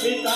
एका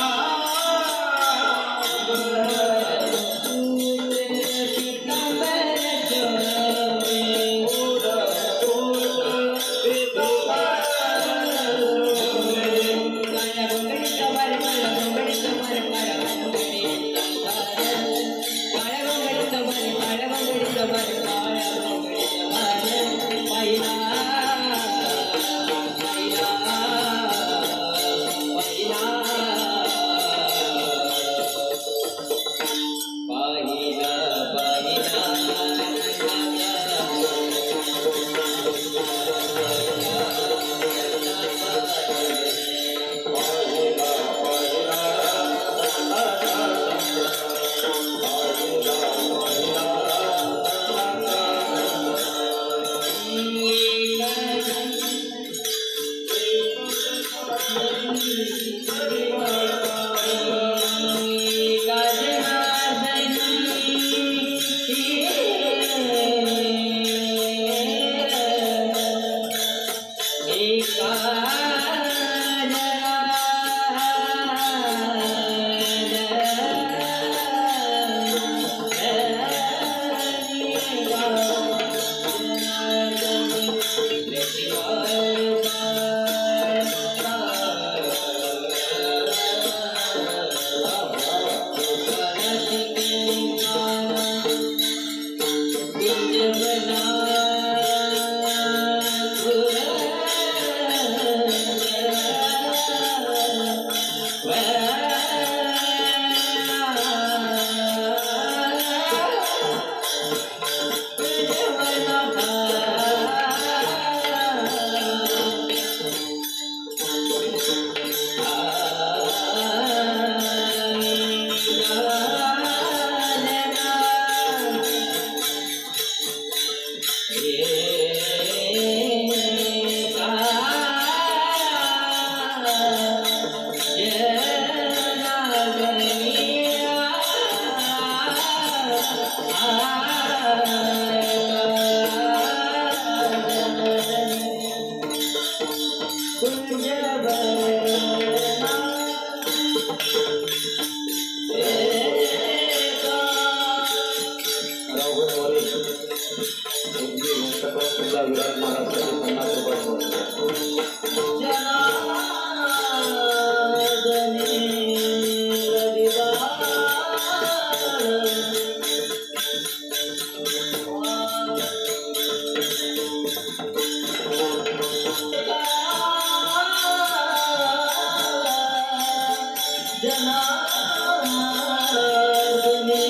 जनार्दने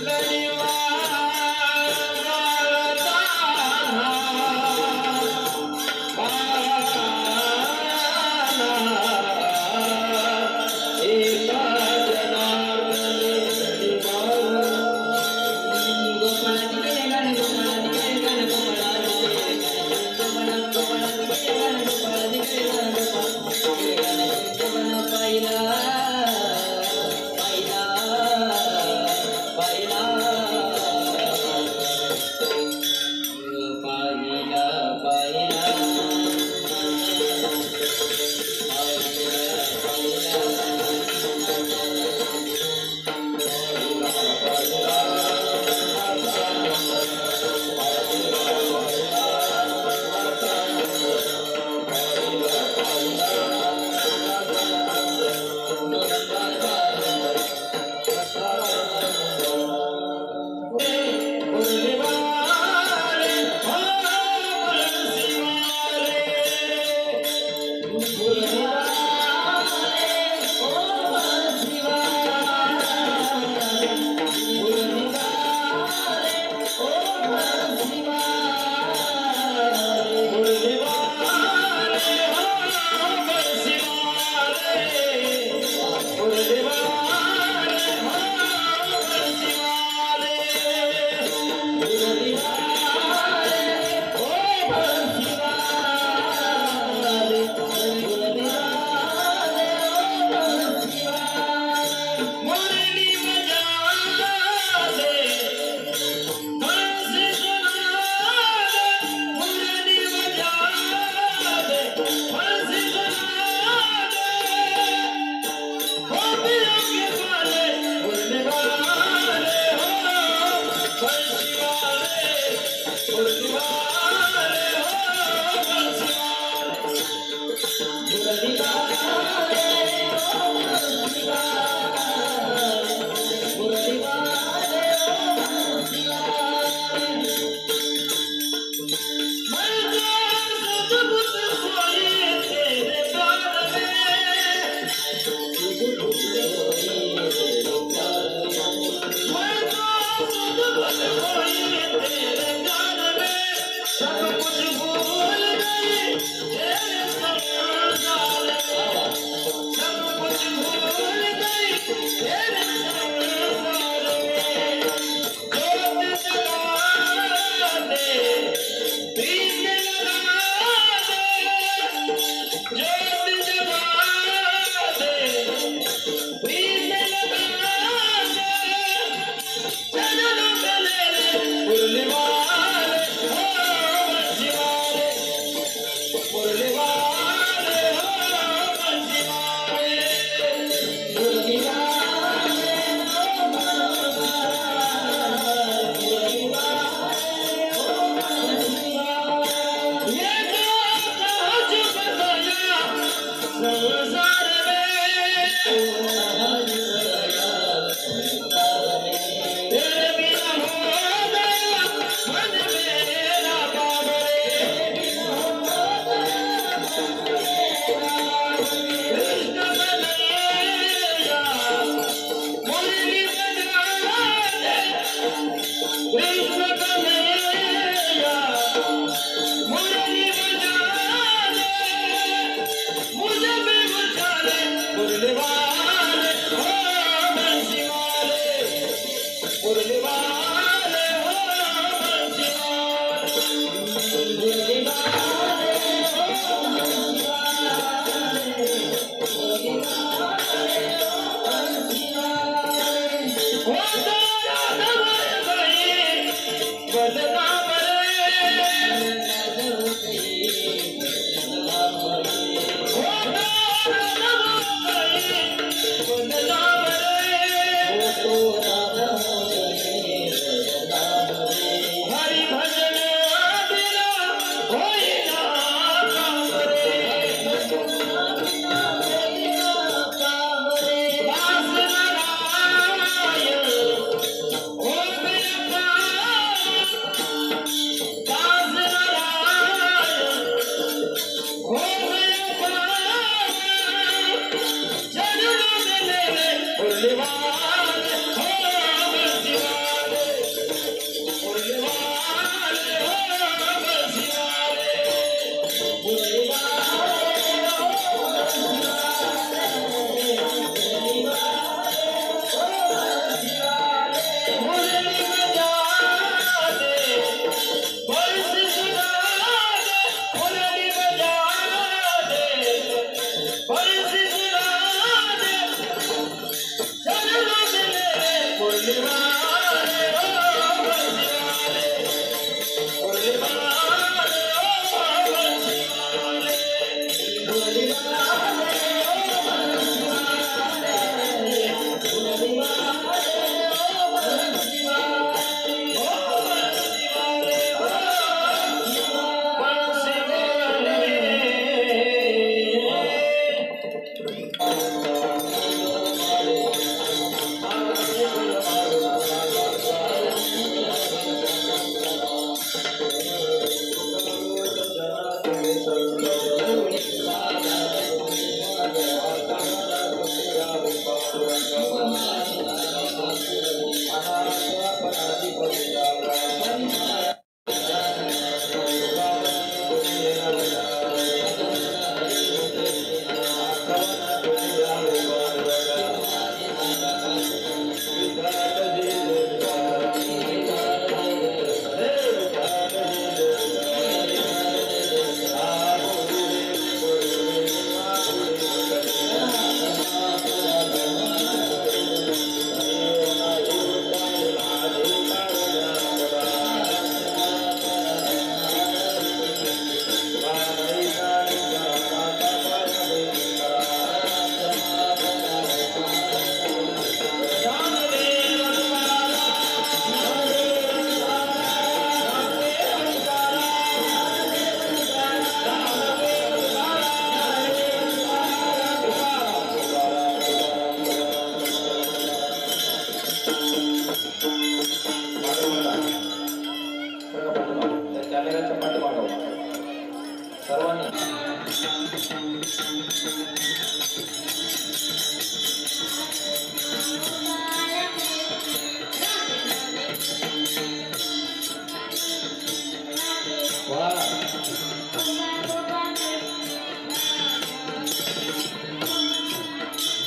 लढिवा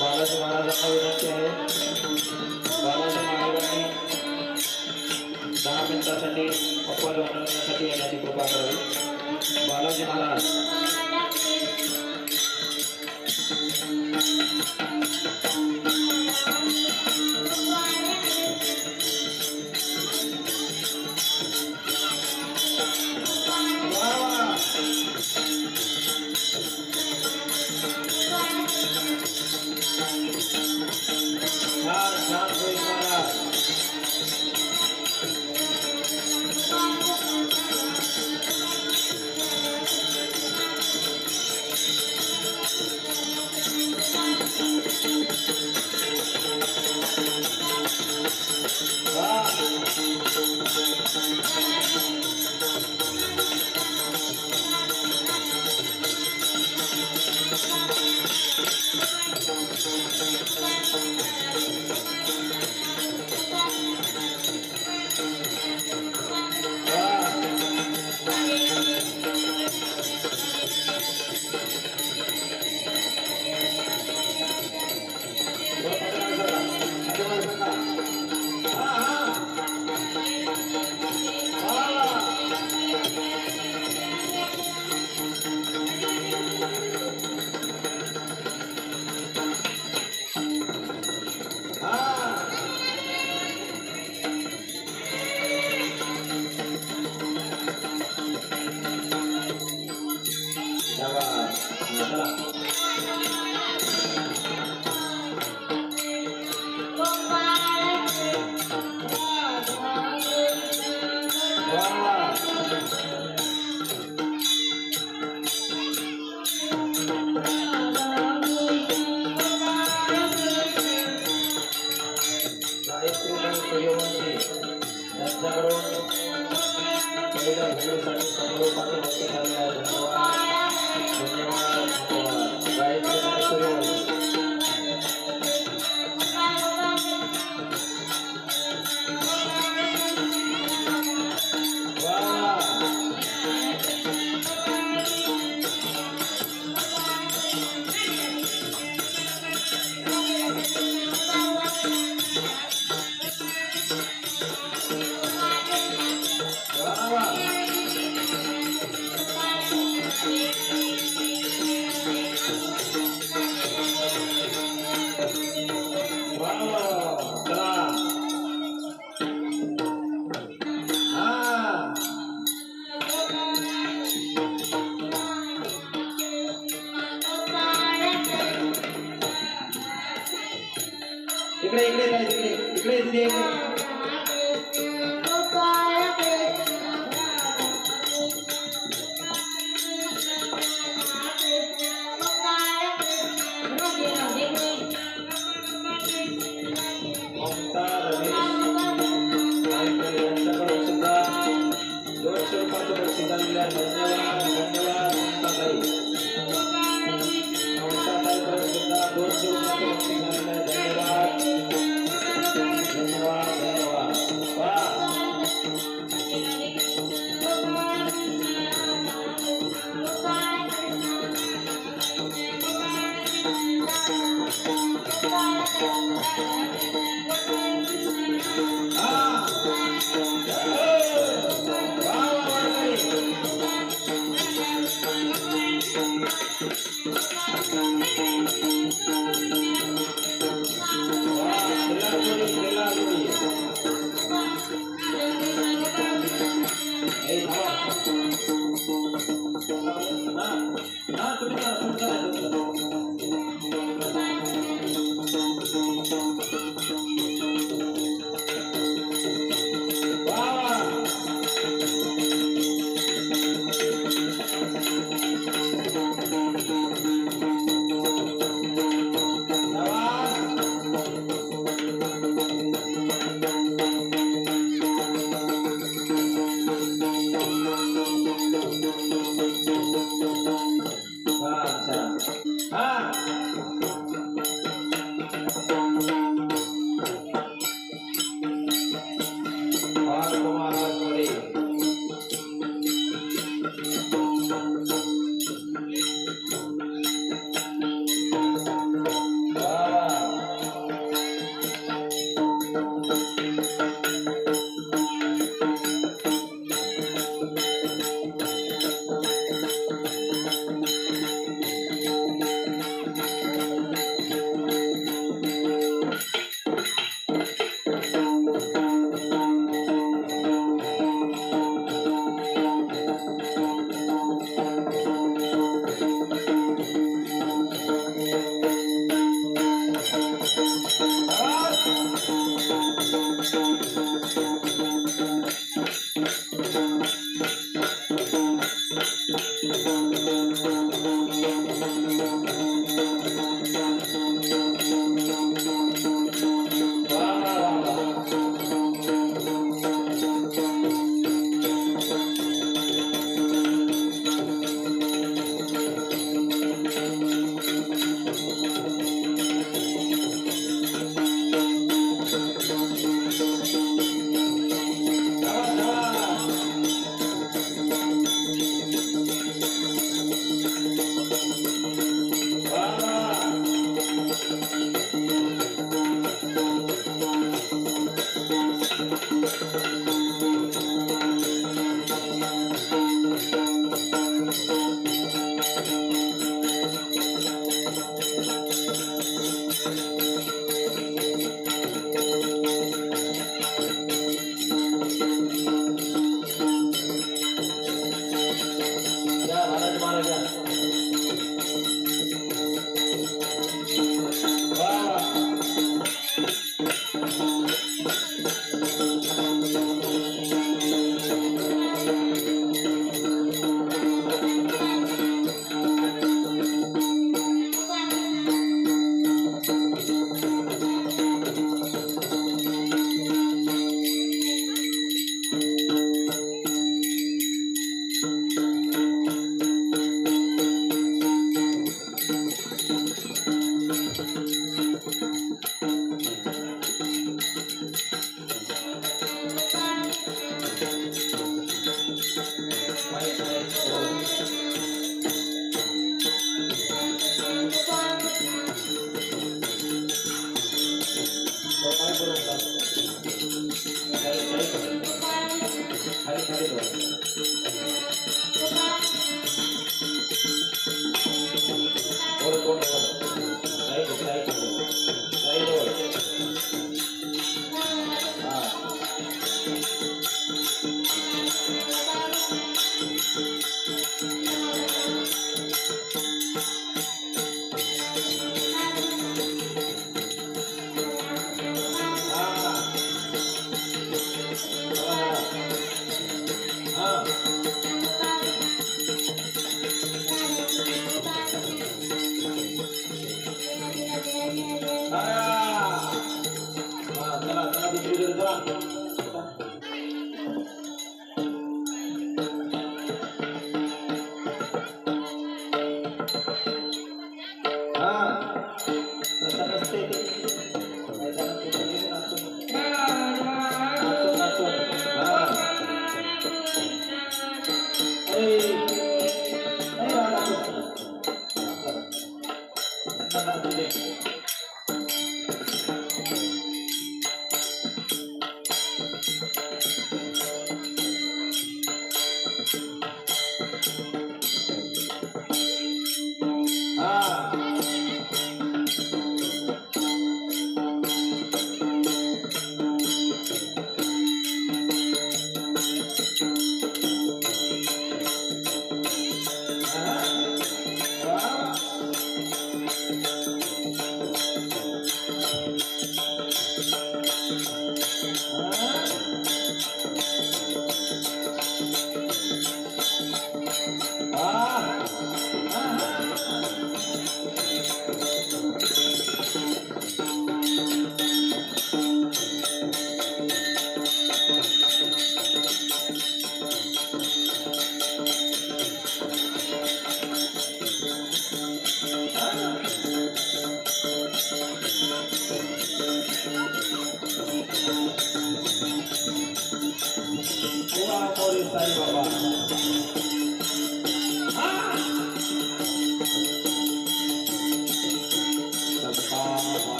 बालाजी महाराजांना विनंती आहे, बालाजी महाराजांनी 10 मिनिटांसाठी अपवाद बनवण्यासाठी येण्याची कृपा करावी. बालाजी महाराज सूर्यवंशी यांच्याकडून पहिल्या भेटीसाठी समारोपाचे वक्ते झाले आहे. धन्यवाद धन्यवाद गायत्री आणि सूर्यवंशी. इकडे इकडे इकडे इकडे इकडे ममता रमेश यांच्याकडून सुद्धा 200 रुपयाचे बक्षीस आलेले आहे. धन्यवाद धन्यवाद ममताताई. ममताताईकडून सुद्धा 200 रुपयाचे बक्षीस आलेले आहे. धन्यवाद धन्यवाद धन्यवाद. वाह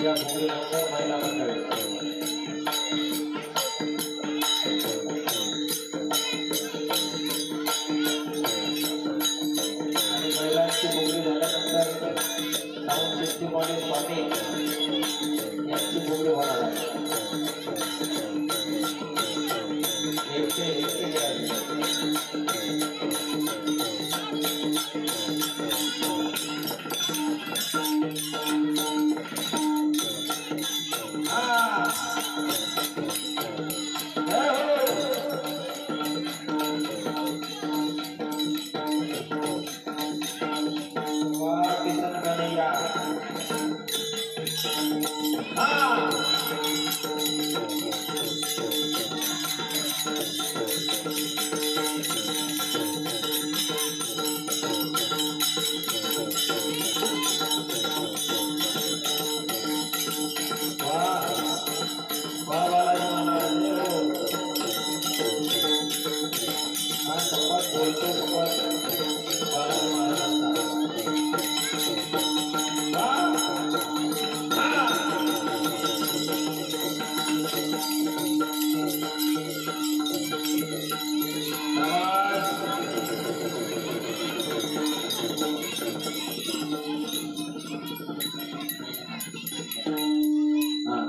या भूमीनंतर महिला मंडळी आणि महिलांची भूमी झाल्यानंतर साऊंड सिस्टीममध्ये स्वामी यांची भूमी होणार आहे.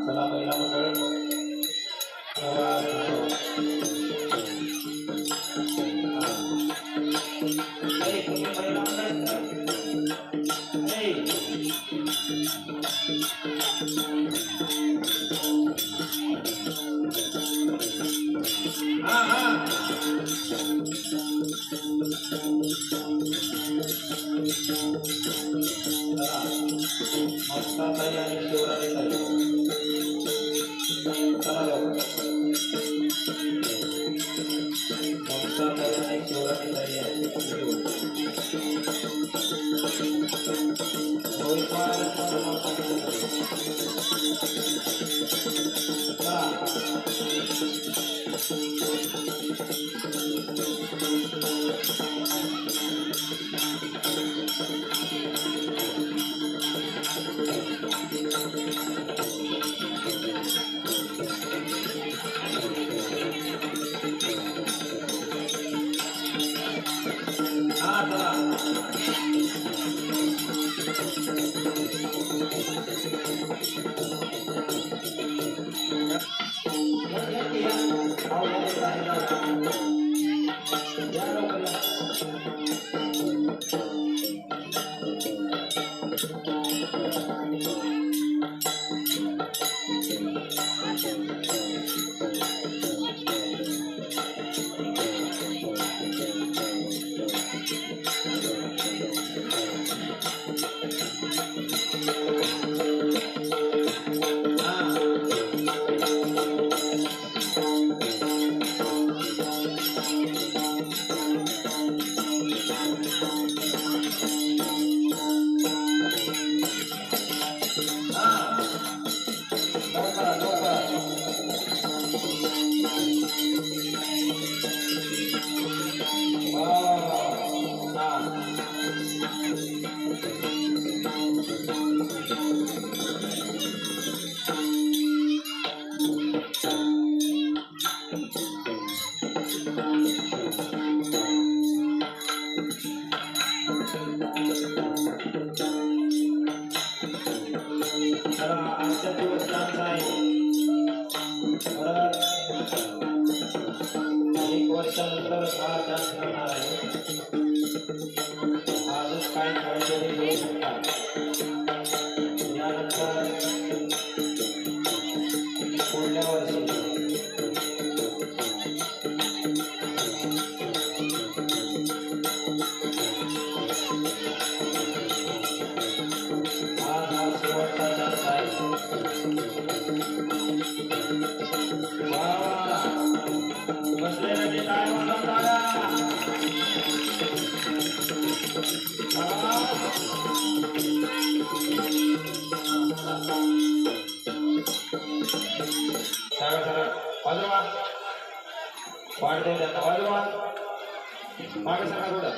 चला महिला मंडळ चला आजचा दिवस चांगला आहे. परत 1 वर्षानंतर हा चान्स मिळणार आहे. आजच काय खेळायचे ते घेऊ शकता. यानंतर पुढल्या वर्षी आज हा शेवटचा चान्स आहे. वा बसलेले ते काय म्हणतात दादा. सगळं सगळं बाजूला वाढ देऊ द्या. बाजूला मागे सगळं थोडं.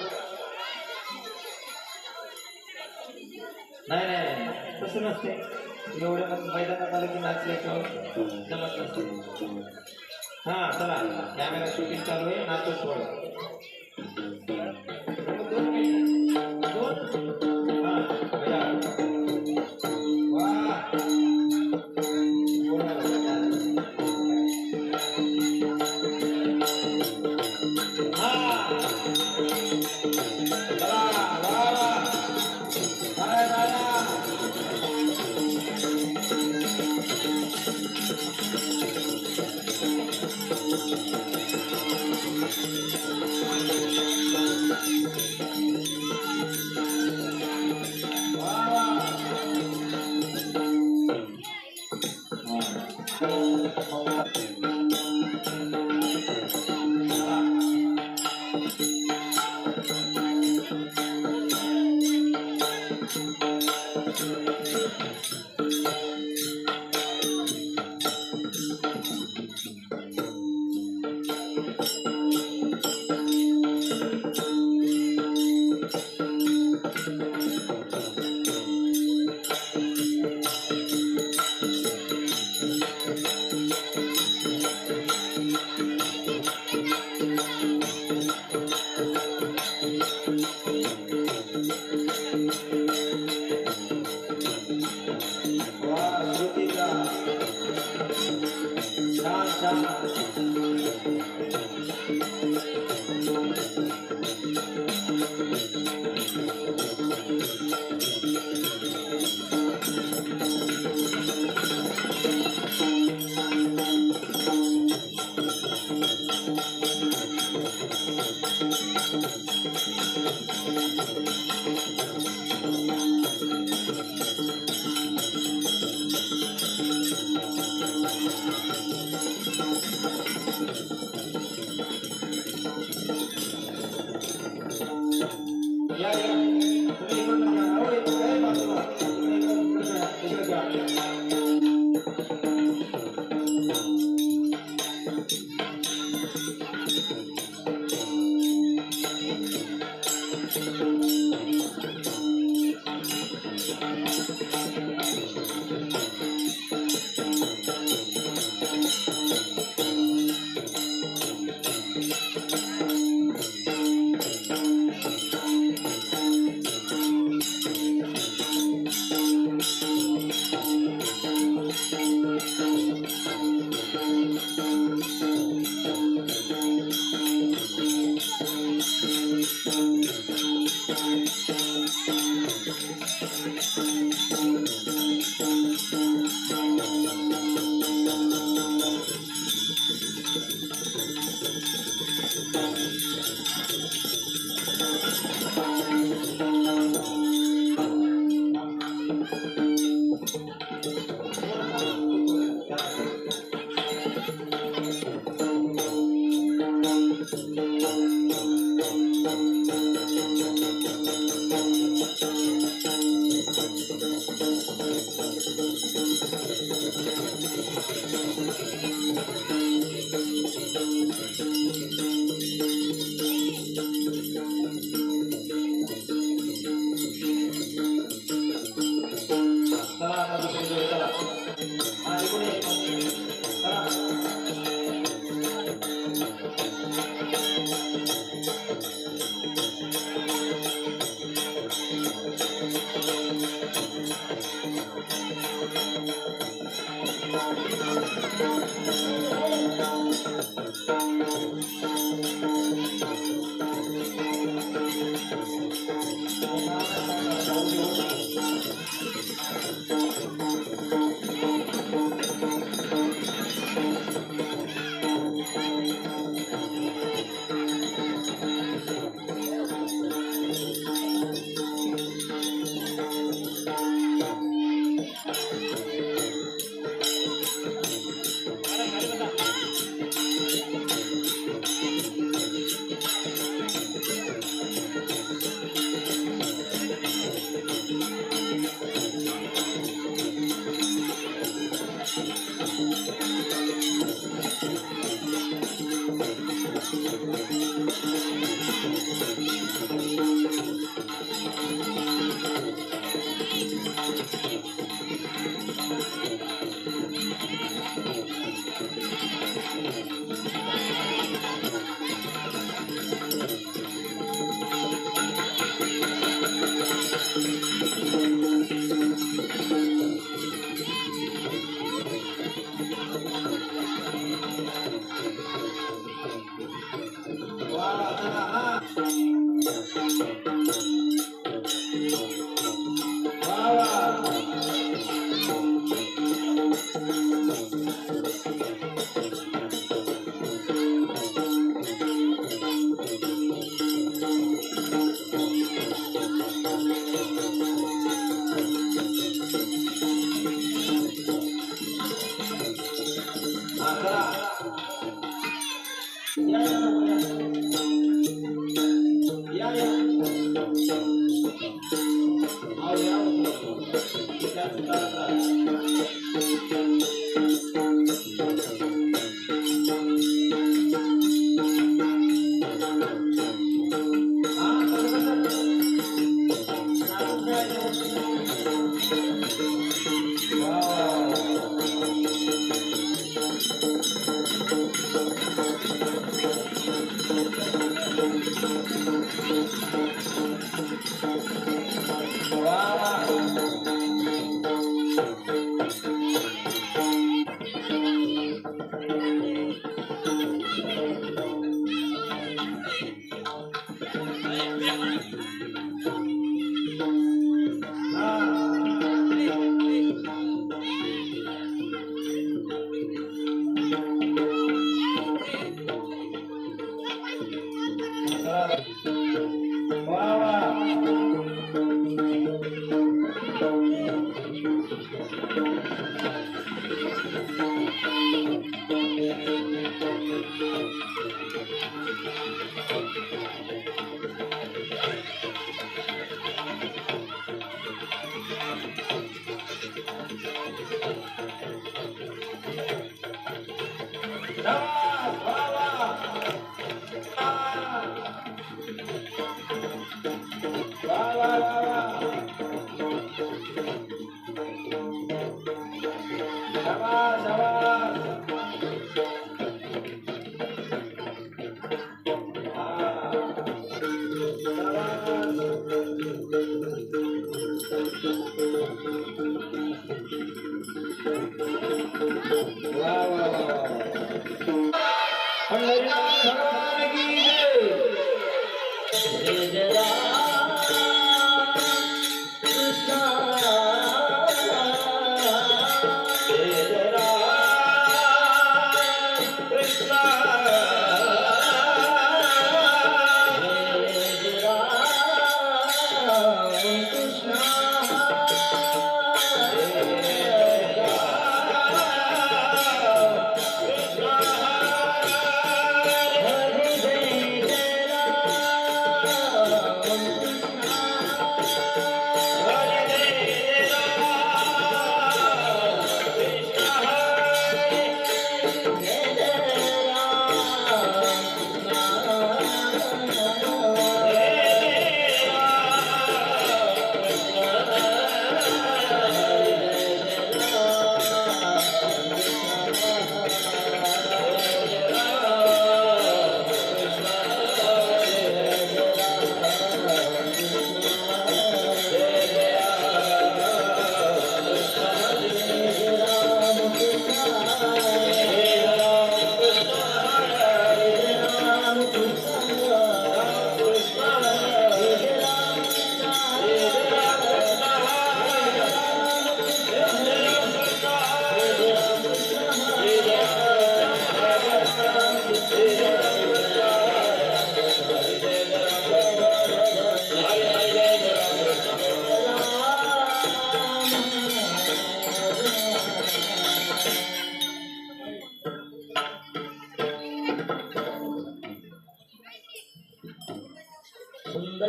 नाही नाही तसं नसते. एवढ्या मैदानात आलं की नाचल्याशिवाय जमत नसते. हां चला कॅमेरा शूटिंग चालू आहे. नाचत थोडं.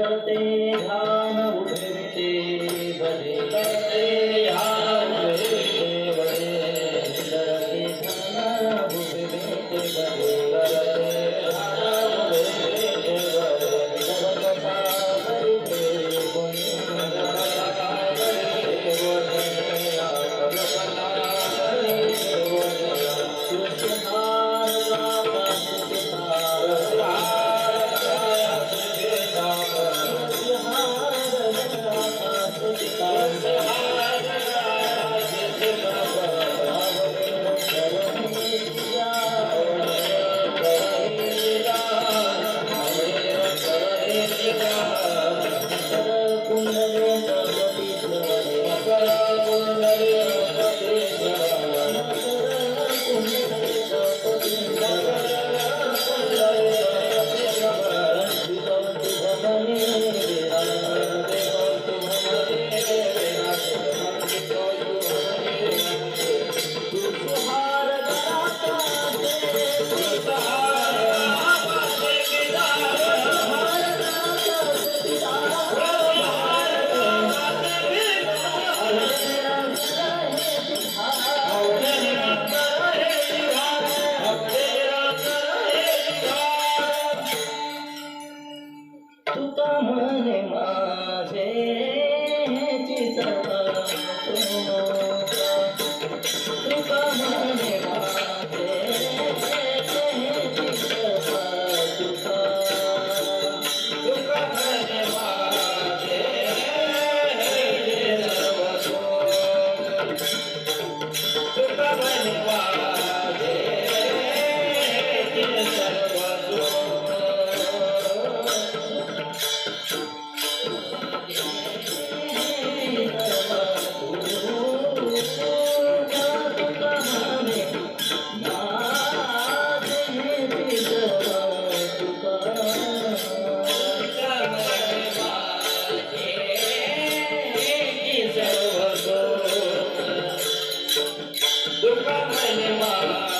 करते ध्यान उठविते बळे करते ध्यान उठविते बळे करते ध्यान उठविते बळे करते ध्यान उठविते बळे सर्वथा करिते गुणी सर्वथा करिते गुणी सर्वथा करिते गुणी कृष्णहार रामा तुका म्हणे माझे चितवा तुका म्हणे माझे चितवा तुका तुका म्हणे माझे तुका म्हणे माझे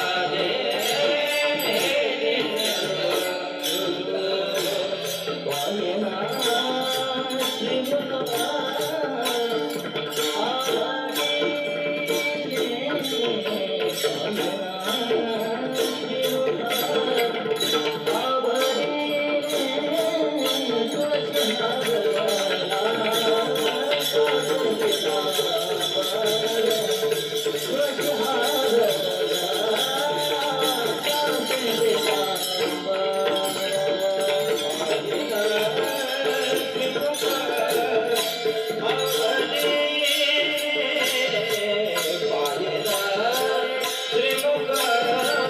श्रीमुख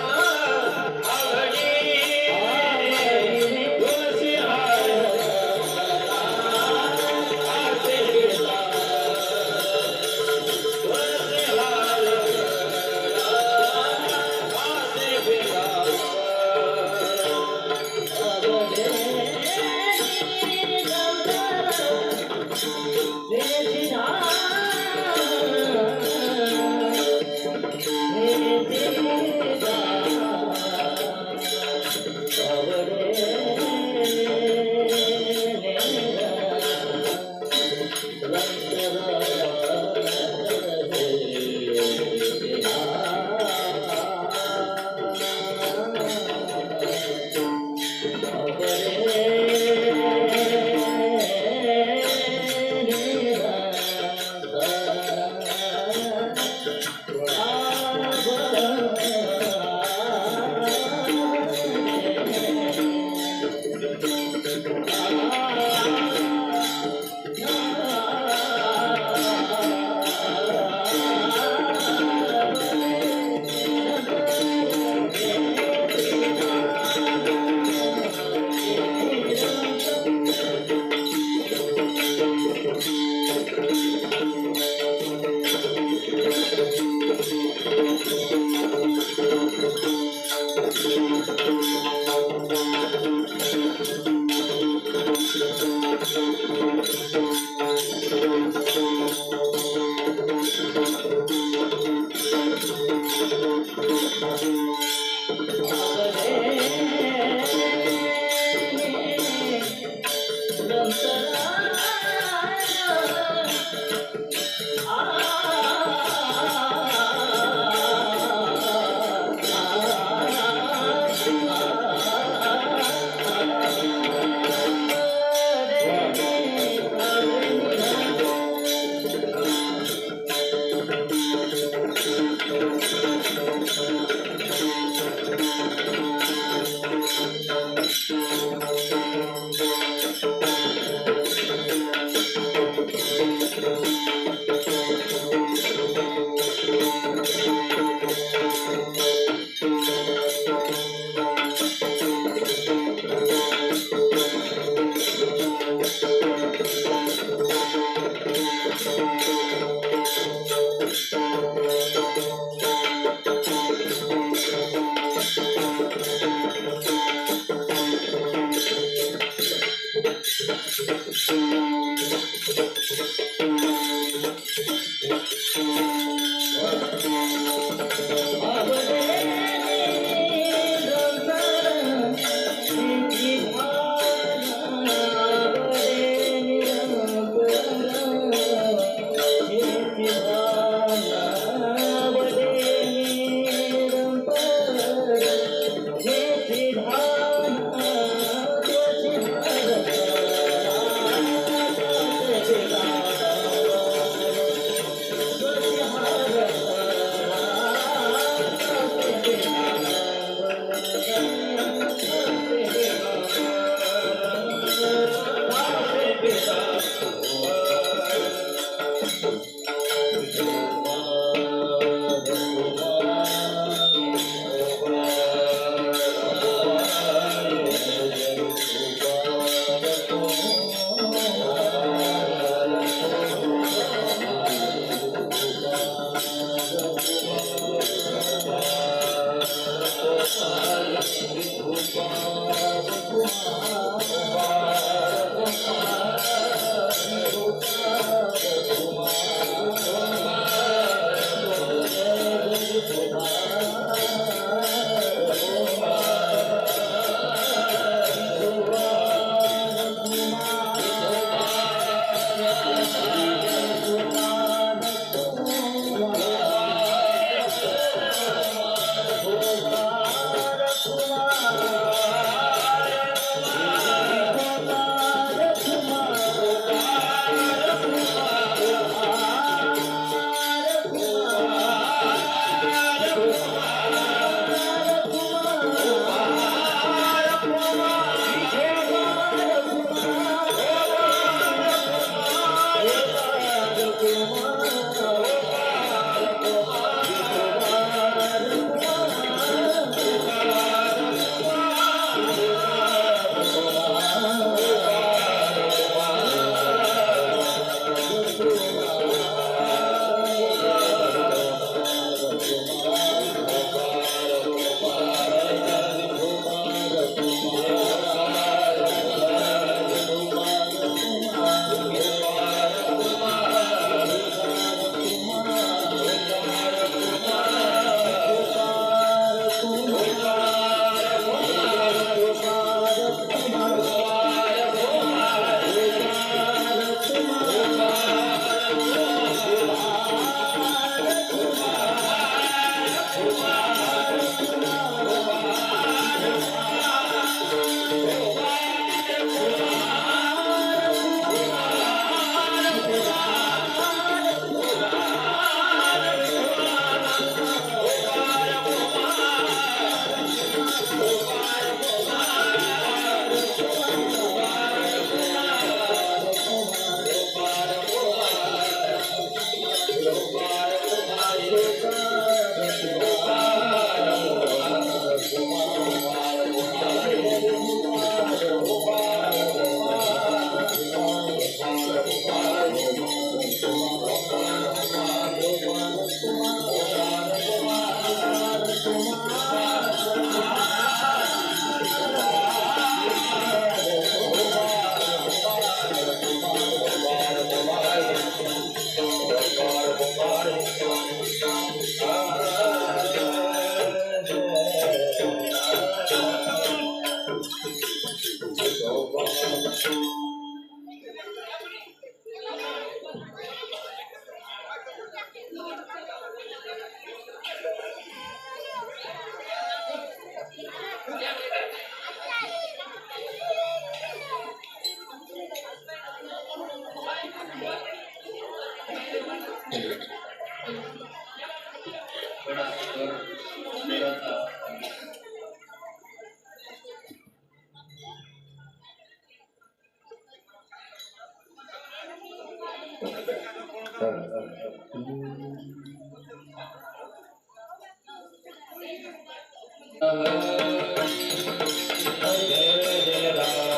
जय जय राम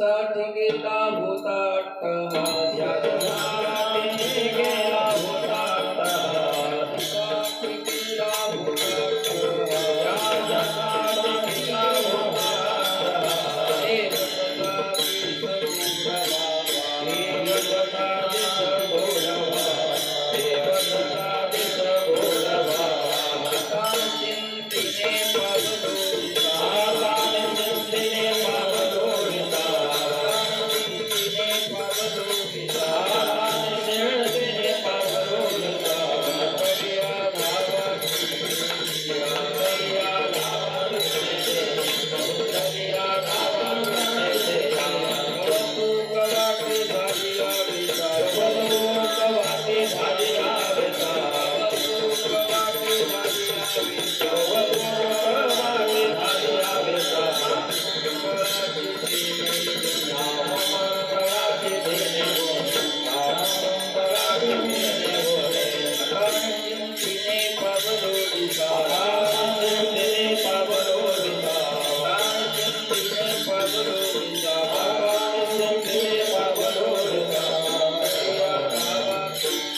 यासाठी गेला होता अट्टहास, यासाठी गेला होता अट्टहास, यासाठी गेला होता अट्टहास, यासाठी गेला होता अट्टहास. हे बदला दिस गोडवा, हे बदला दिस गोडवा, आता चिंतिने पावलोळीता, आता चिंतिने पावलोळीता, चिंतिने पावलोळीता, चिंतिने पावलोळीता. करिया धावा करिया धावा करिया धावा वस्तू कवाटी भाजीला विचार, वस्तू कवाटी भाजीला विचार, वस्तू कवाटी भाजीला विचार, वस्तू कवाटी भाजीला विचार. कवाटी देणे कवाटी देणे चिंतिने पावलोळीता, चिंतिने पावलोळीता, चिंतिने पावलोळीता, चिंतिने पावलोळीता. करिया धावा करिया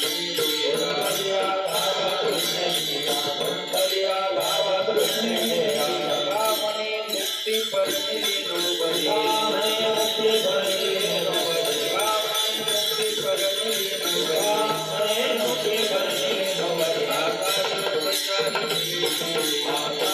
धावा करिया धावा कामने मुक्ती परमिली नोबरी, कामने मुक्ती परमिली नोबरी, कामने मुक्ती परमिली नोबरी, कामने मुक्ती परमिली नोबरी. आता योग चाली, आता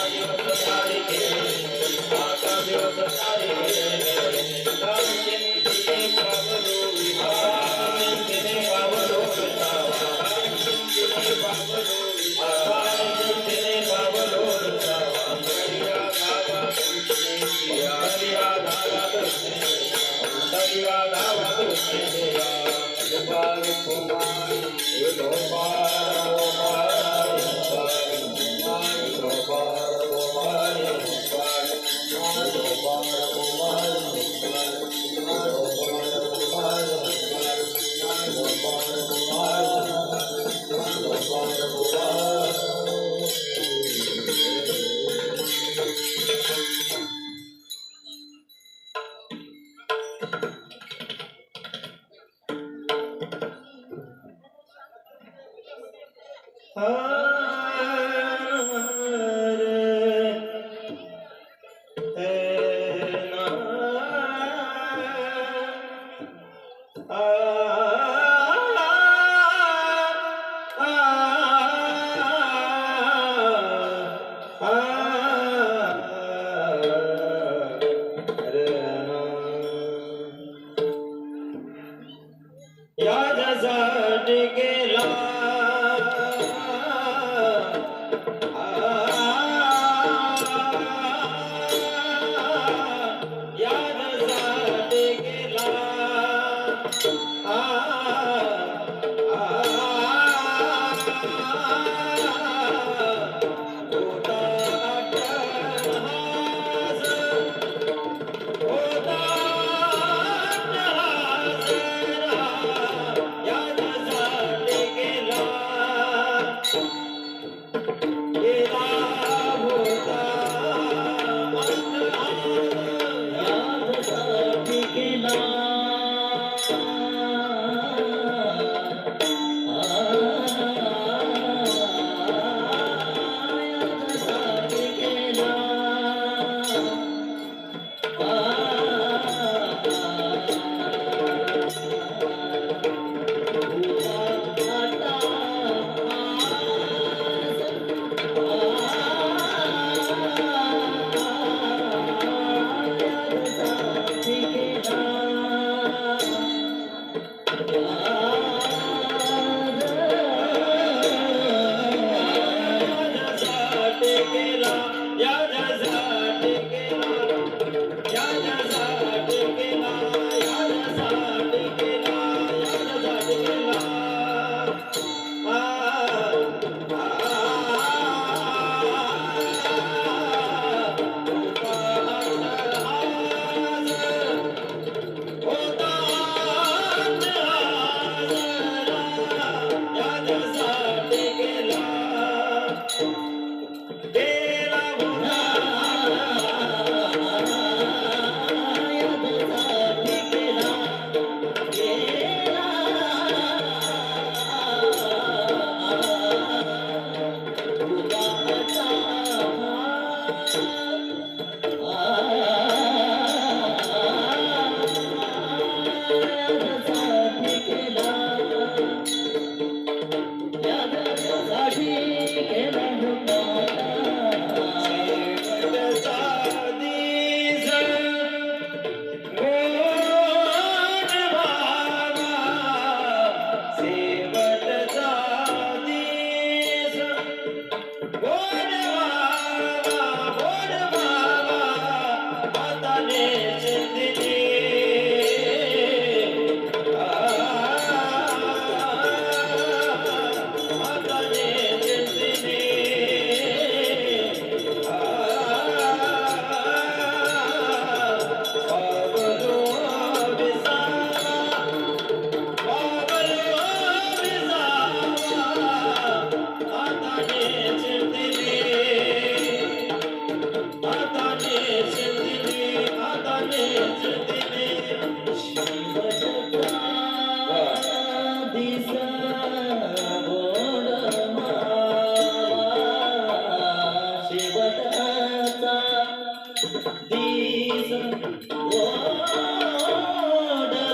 दिस ओढ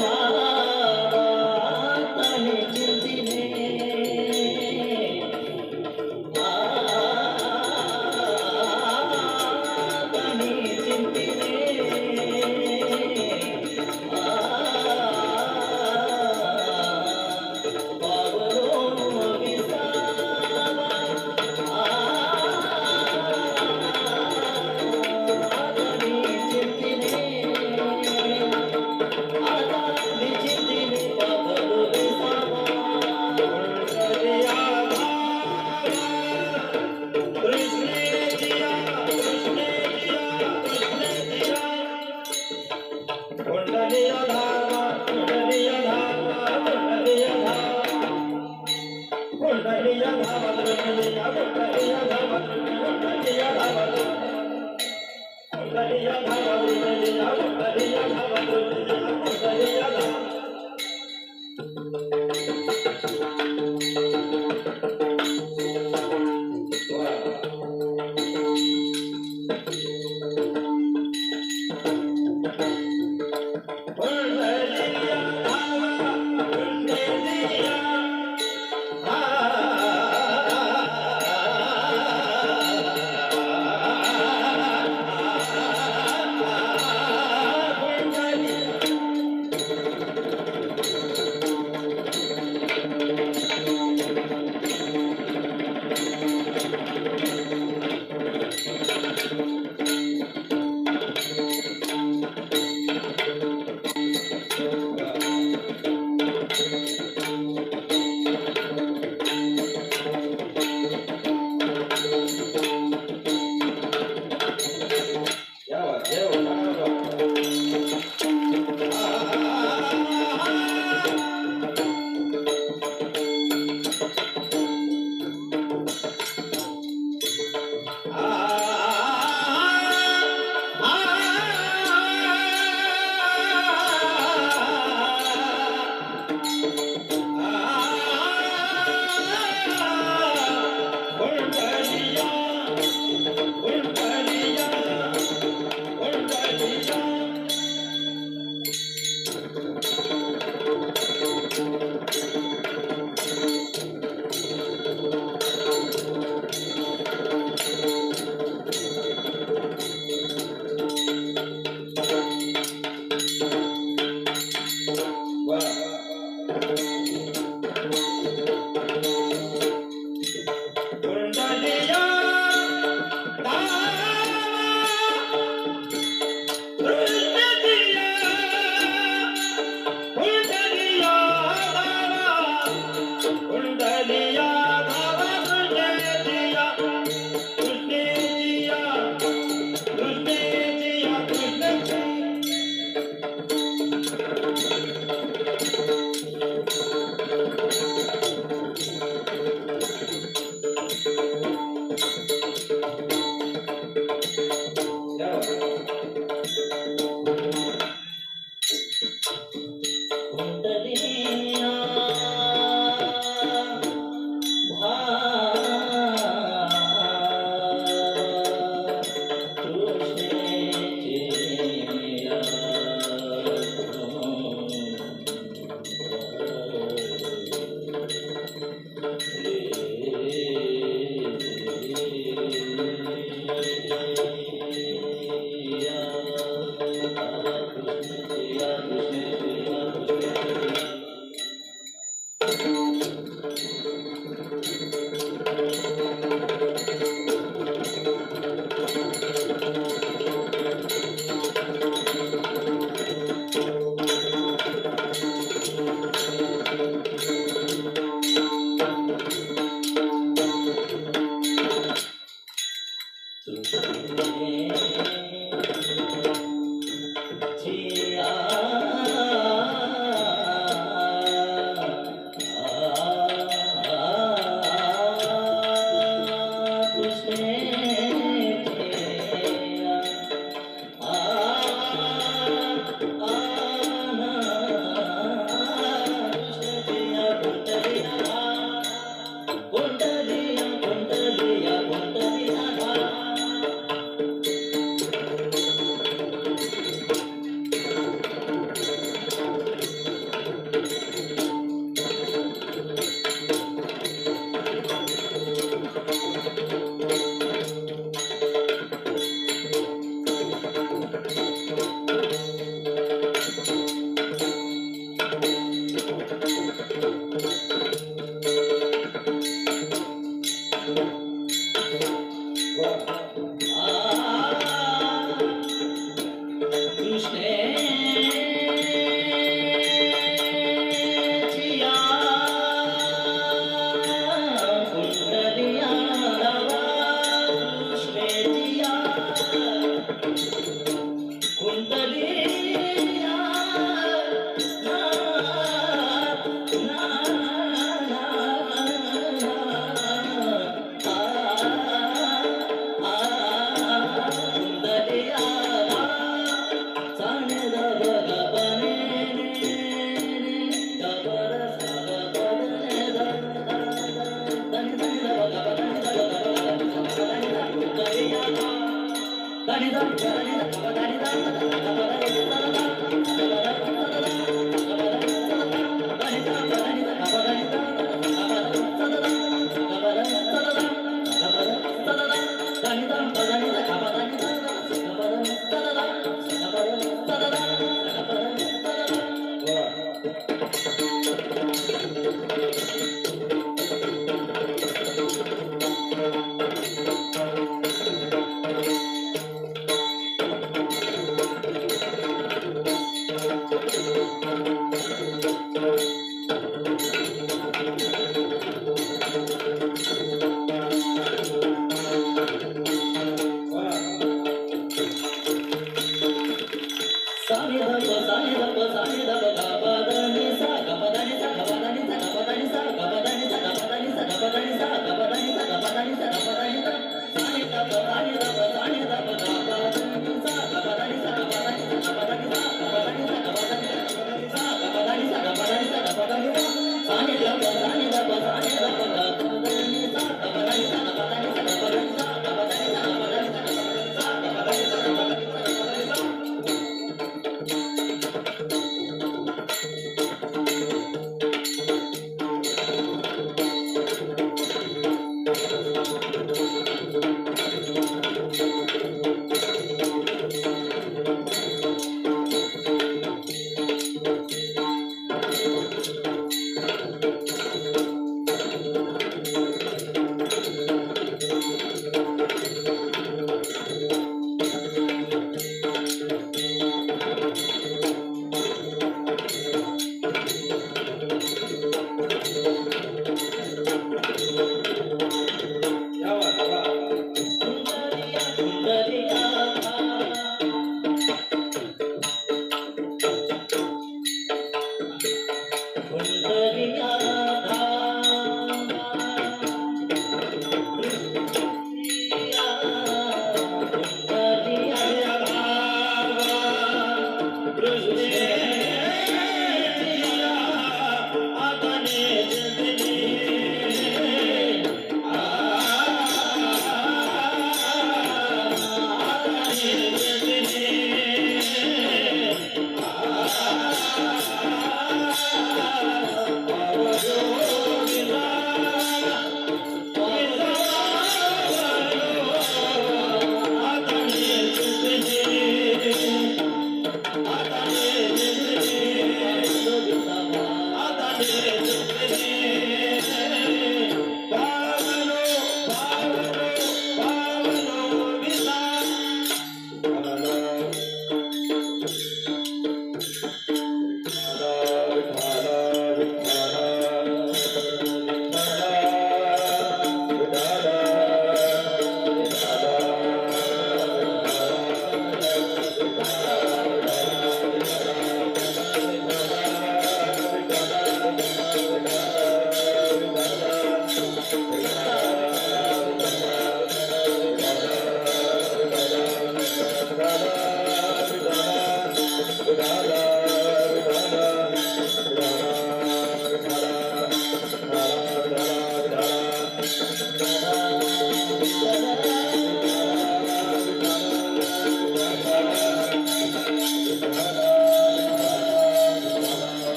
भावात आणि चिंतिले आणि चिंतिले पावलो विसावा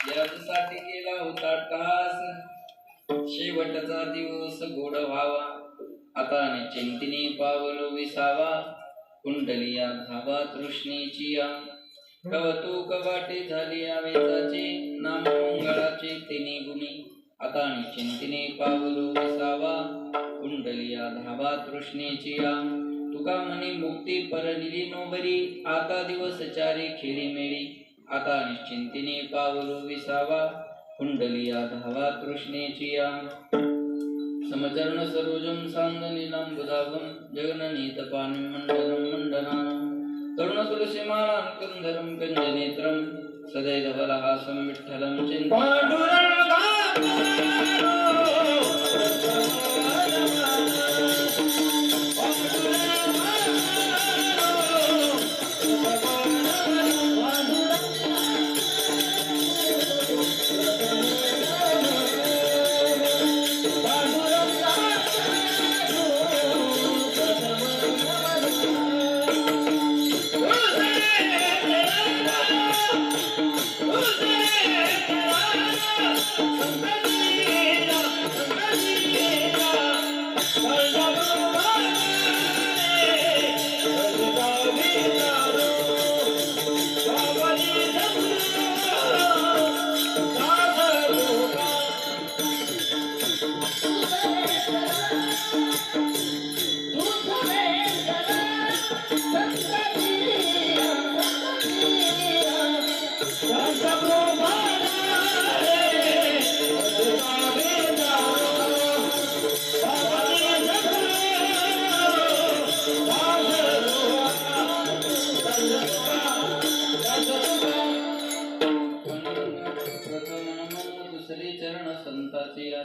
यासाठी केला होता टास शेवटचा दिवस गोड व्हावा आता चिंतिनी पावलो विसावा कुंडलिया धावा तृष्णेची या कवतुक वाटे झाली आवेताचे नाम मंगळाचे तिने गुणी आता चिंतिनी पावलो विसावा कुंडलिया धावा तृष्णेची या तुका म्हणे मुक्ती परनिली नो बरी आता दिवस चारी खेळी मेळी आता निश्चिंतीने पावलो विसावा कुंडलिया धावा तृष्णेची या समचरण सरोजम सांदनीलांबुदाभं जगननीत पाणी मंडलं मंडनानं तरुण तुलसीमालां कंधरं कंजनेत्रं सदैधवलहासं विठ्ठलं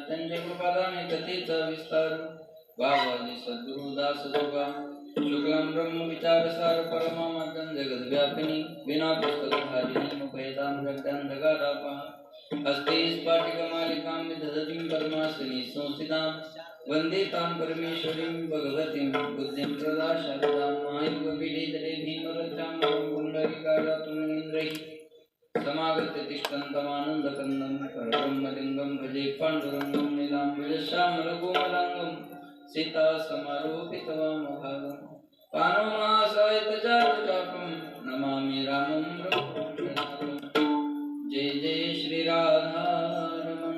त्यांच्या कृपादाने कथेचा विस्तार बाबाजी सद्गुरुदास जोगा शुक्लम ब्रह्म विचार सार परमामद्यं जगद व्यापिनी विना पुस्तकधारिणी मुखयतां जगदांधकारापा हस्ते स्फाटिकमालिकां विदधतीं परमासनी संस्थितां वन्दे तां परमेश्वरीं भगवतीं बुद्धिं प्रदा शारदां महायुगपीडितरे भीमरथां पुण्डरीकारातुमेन्द्रैः समागत्य तिष्ठन्तमानन्दकन्दं परब्रह्मलिङ्गं भजे पाण्डुरङ्गं नीलाम्बुजश्यामलकोमलाङ्गं सीतासमारोपितवामभागं पाणोनासायतजातचापं नमामि रामं ब्रह्मपुत्रनाथं। जय जय श्री राधारमण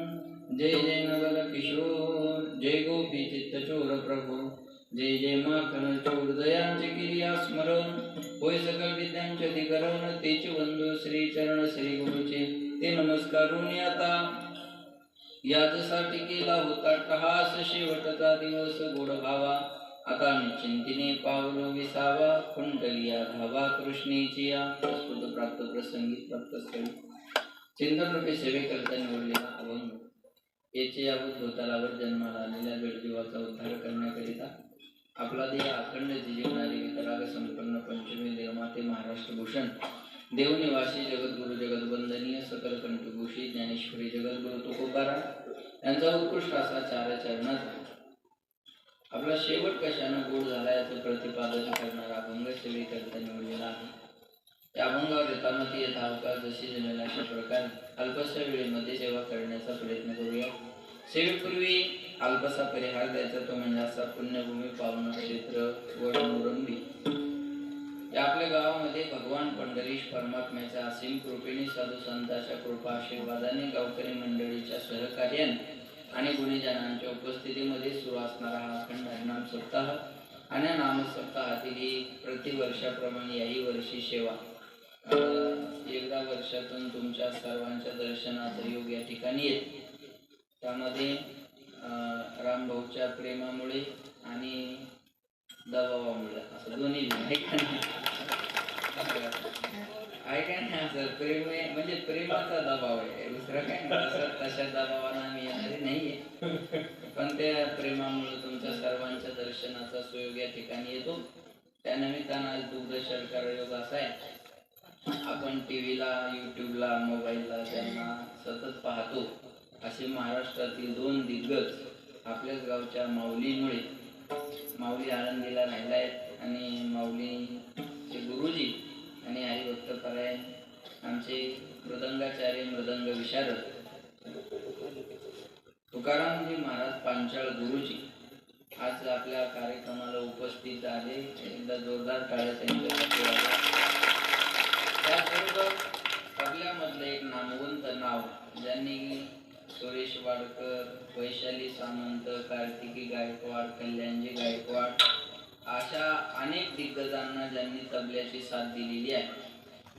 जय जय नवल किशोर जय गोपी चित्तचोर प्रभु जय जय माखन चोर दयांचे किरिया स्मरण होय सकल विद्यांचे अधिकरण तेचे वंदो श्री चरण श्री गुरुचे ते नमस्कारून आता याचसाठी केला होता टहास शेवटचा दिवस गोड भावा आता निश्चिंतीने पावलो विसावा कुंडलिया धावा कृष्णेची या प्रस्तुत प्राप्त प्रसंगी प्राप्त स्थळी चिंतन रूपे सेवेकरता निवडलेला अभंग याचे या भूतलावर जन्माला आलेल्या वेळजीवाचा उद्धार करण्याकरिता आपला देह अखंड जिजवणारी वितराग संपन्न पंचमी देवमाते महाराष्ट्र भूषण देवनिवासी जगद्गुरु जगदवंदनीय सकल कंठभूषी ज्ञानेश्वरी जगद्गुरु तुकोबारा यांचा उत्कृष्ट असा चरणाचा आपला शेवट कशानं गोड झाला याचं प्रतिपादन करणारा अभंग सेवेकरता निवडलेला आहे। या अभंगावर यथामती यथावकाश जशी जमेल अशा प्रकारे अल्पशा वेळेमध्ये सेवा करण्याचा प्रयत्न करूया। सेवेपूर्वी अल्पसा परिहार द्यायचा तो म्हणजे असा पुण्यभूमी पावन क्षेत्र वडमुरंबी या आपल्या गावामध्ये भगवान पंढरीश परमात्म्याच्या असीम कृपेने साधू संतांच्या कृपा आशीर्वादाने गावकरी मंडळीच्या सहकार्याने आणि गुणीजनांच्या उपस्थितीमध्ये सुरू असणारा हा अखंड हरिनाम सप्ताह आणि नाम सप्ताहातील प्रतिवर्षाप्रमाणे याही वर्षी सेवा एकदा वर्षातून तुमच्या सर्वांच्या दर्शनाचा योग या ठिकाणी येते। त्यामध्ये रामभाऊच्या प्रेमामुळे आणि दबावामुळे असं दोन्ही आहे का नाही असं प्रेम म्हणजे प्रेमाचा दबाव आहे दुसरं काय तशा दबावानं आम्ही येणारे नाहीये पण त्या प्रेमामुळे तुमच्या सर्वांच्या दर्शनाचा सुयोग या ठिकाणी येतो। त्यानिमित्तानं आज दूरदर्शन योग असा आहे आपण टीव्हीला युट्यूबला मोबाईलला त्यांना सतत पाहतो असे महाराष्ट्रातील दोन दिग्गज आपल्याच गावच्या माऊलीमुळे माऊली आनंदीला राहिला आहेत आणि माऊलीचे गुरुजी आणि हरिभक्तपरायण आमचे मृदंगाचार्य मृदंग विशारद तुकारामजी महाराज पांचाळ गुरुजी आज आपल्या कार्यक्रमाला उपस्थित आले। एकदा जोरदार टाळ्या त्यांच्यासाठी वाजवा। त्याचबरोबर आपल्यामधलं एक नामवंत नाव ज्यांनी सुरेश वाडकर, वैशाली सामंत, कार्तिकी गायकवाड, कल्याणजी गायकवाड अशा अनेक दिग्गजांना ज्यांनी तबल्याची साथ दिलेली आहे.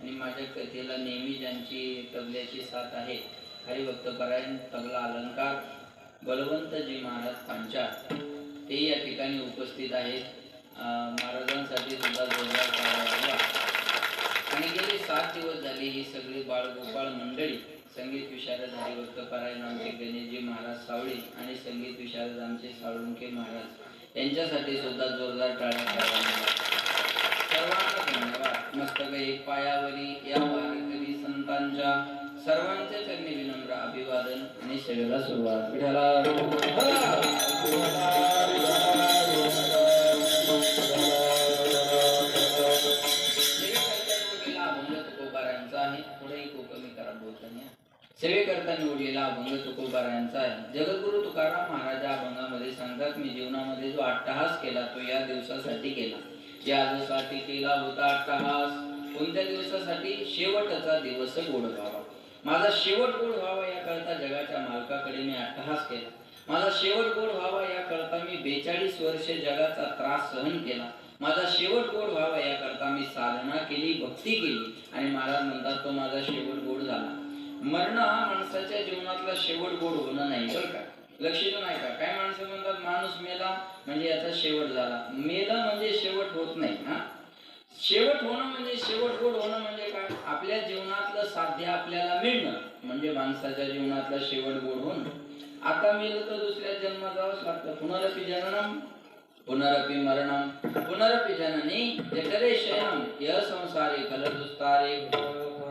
आणि माझ्या कथेला नेहमी ज्यांची तबल्याची साथ आहे, हरिभक्त परायण तबला अलंकार बलवंतजी महाराज पांचाळ, ते या ठिकाणी उपस्थित आहेत. महाराजांसाठी सुद्धा जोरदार टाळ्या. आणि गेले 7 दिवस झाले ही सगळी बाळगोपाळ मंडळी, संगीत विशारद हरिभक्त परायण आमचे गणेशजी महाराज सावळे आणि संगीत विशारद आमचे साळुंके महाराज यांच्यासाठी सुद्धा जोरदार टाळ्या कराव्या. सर्वांना धन्यवाद. मस्तक एक पायावरी या वारकरी संतांच्या सर्वांचे चरणी विनम्र अभिवादन आणि सेवेला सुरुवात. विठ्ठला सेवेकरता निवडलेला अभंग तुकोबारायांचा आहे. जगद्गुरु तुकाराम महाराज अभंगामध्ये सांगतात, मी जीवनामध्ये जो अट्टहास केला तो या दिवसासाठी केला. यासाठी केला होता अट्टहास. कोणत्या दिवसासाठी? शेवटचा दिवस गोड व्हावा. माझा शेवट गोड व्हावा याकरता जगाच्या मालकाकडे मी अट्टहास केला. माझा शेवट गोड व्हावा याकरता मी 42 वर्षे जगाचा त्रास सहन केला. माझा शेवट गोड व्हावा याकरता मी साधना केली, भक्ती केली आणि महाराज म्हणतात तो माझा शेवट गोड झाला. मरण हा माणसाच्या जीवनातला शेवट गोड होणं नाही बरं का. लक्षात नाही का? काय माणसं म्हणतात माणूस मेला म्हणजे याचा शेवट झाला. मेला म्हणजे शेवट होत नाही. हा, शेवट होणं म्हणजे शेवट गोड होणं म्हणजे काय? आपल्या जीवनातलं साध्य आपल्याला मिळणं म्हणजे माणसाच्या जीवनातलं शेवट गोड होणं. आता मेलं तर दुसऱ्या जन्मात जावंच लागतं. पुनरपि जननम पुनरपि मरणम पुनरपि जननी जठरे शयनम यह संसारे कलदुस्तारे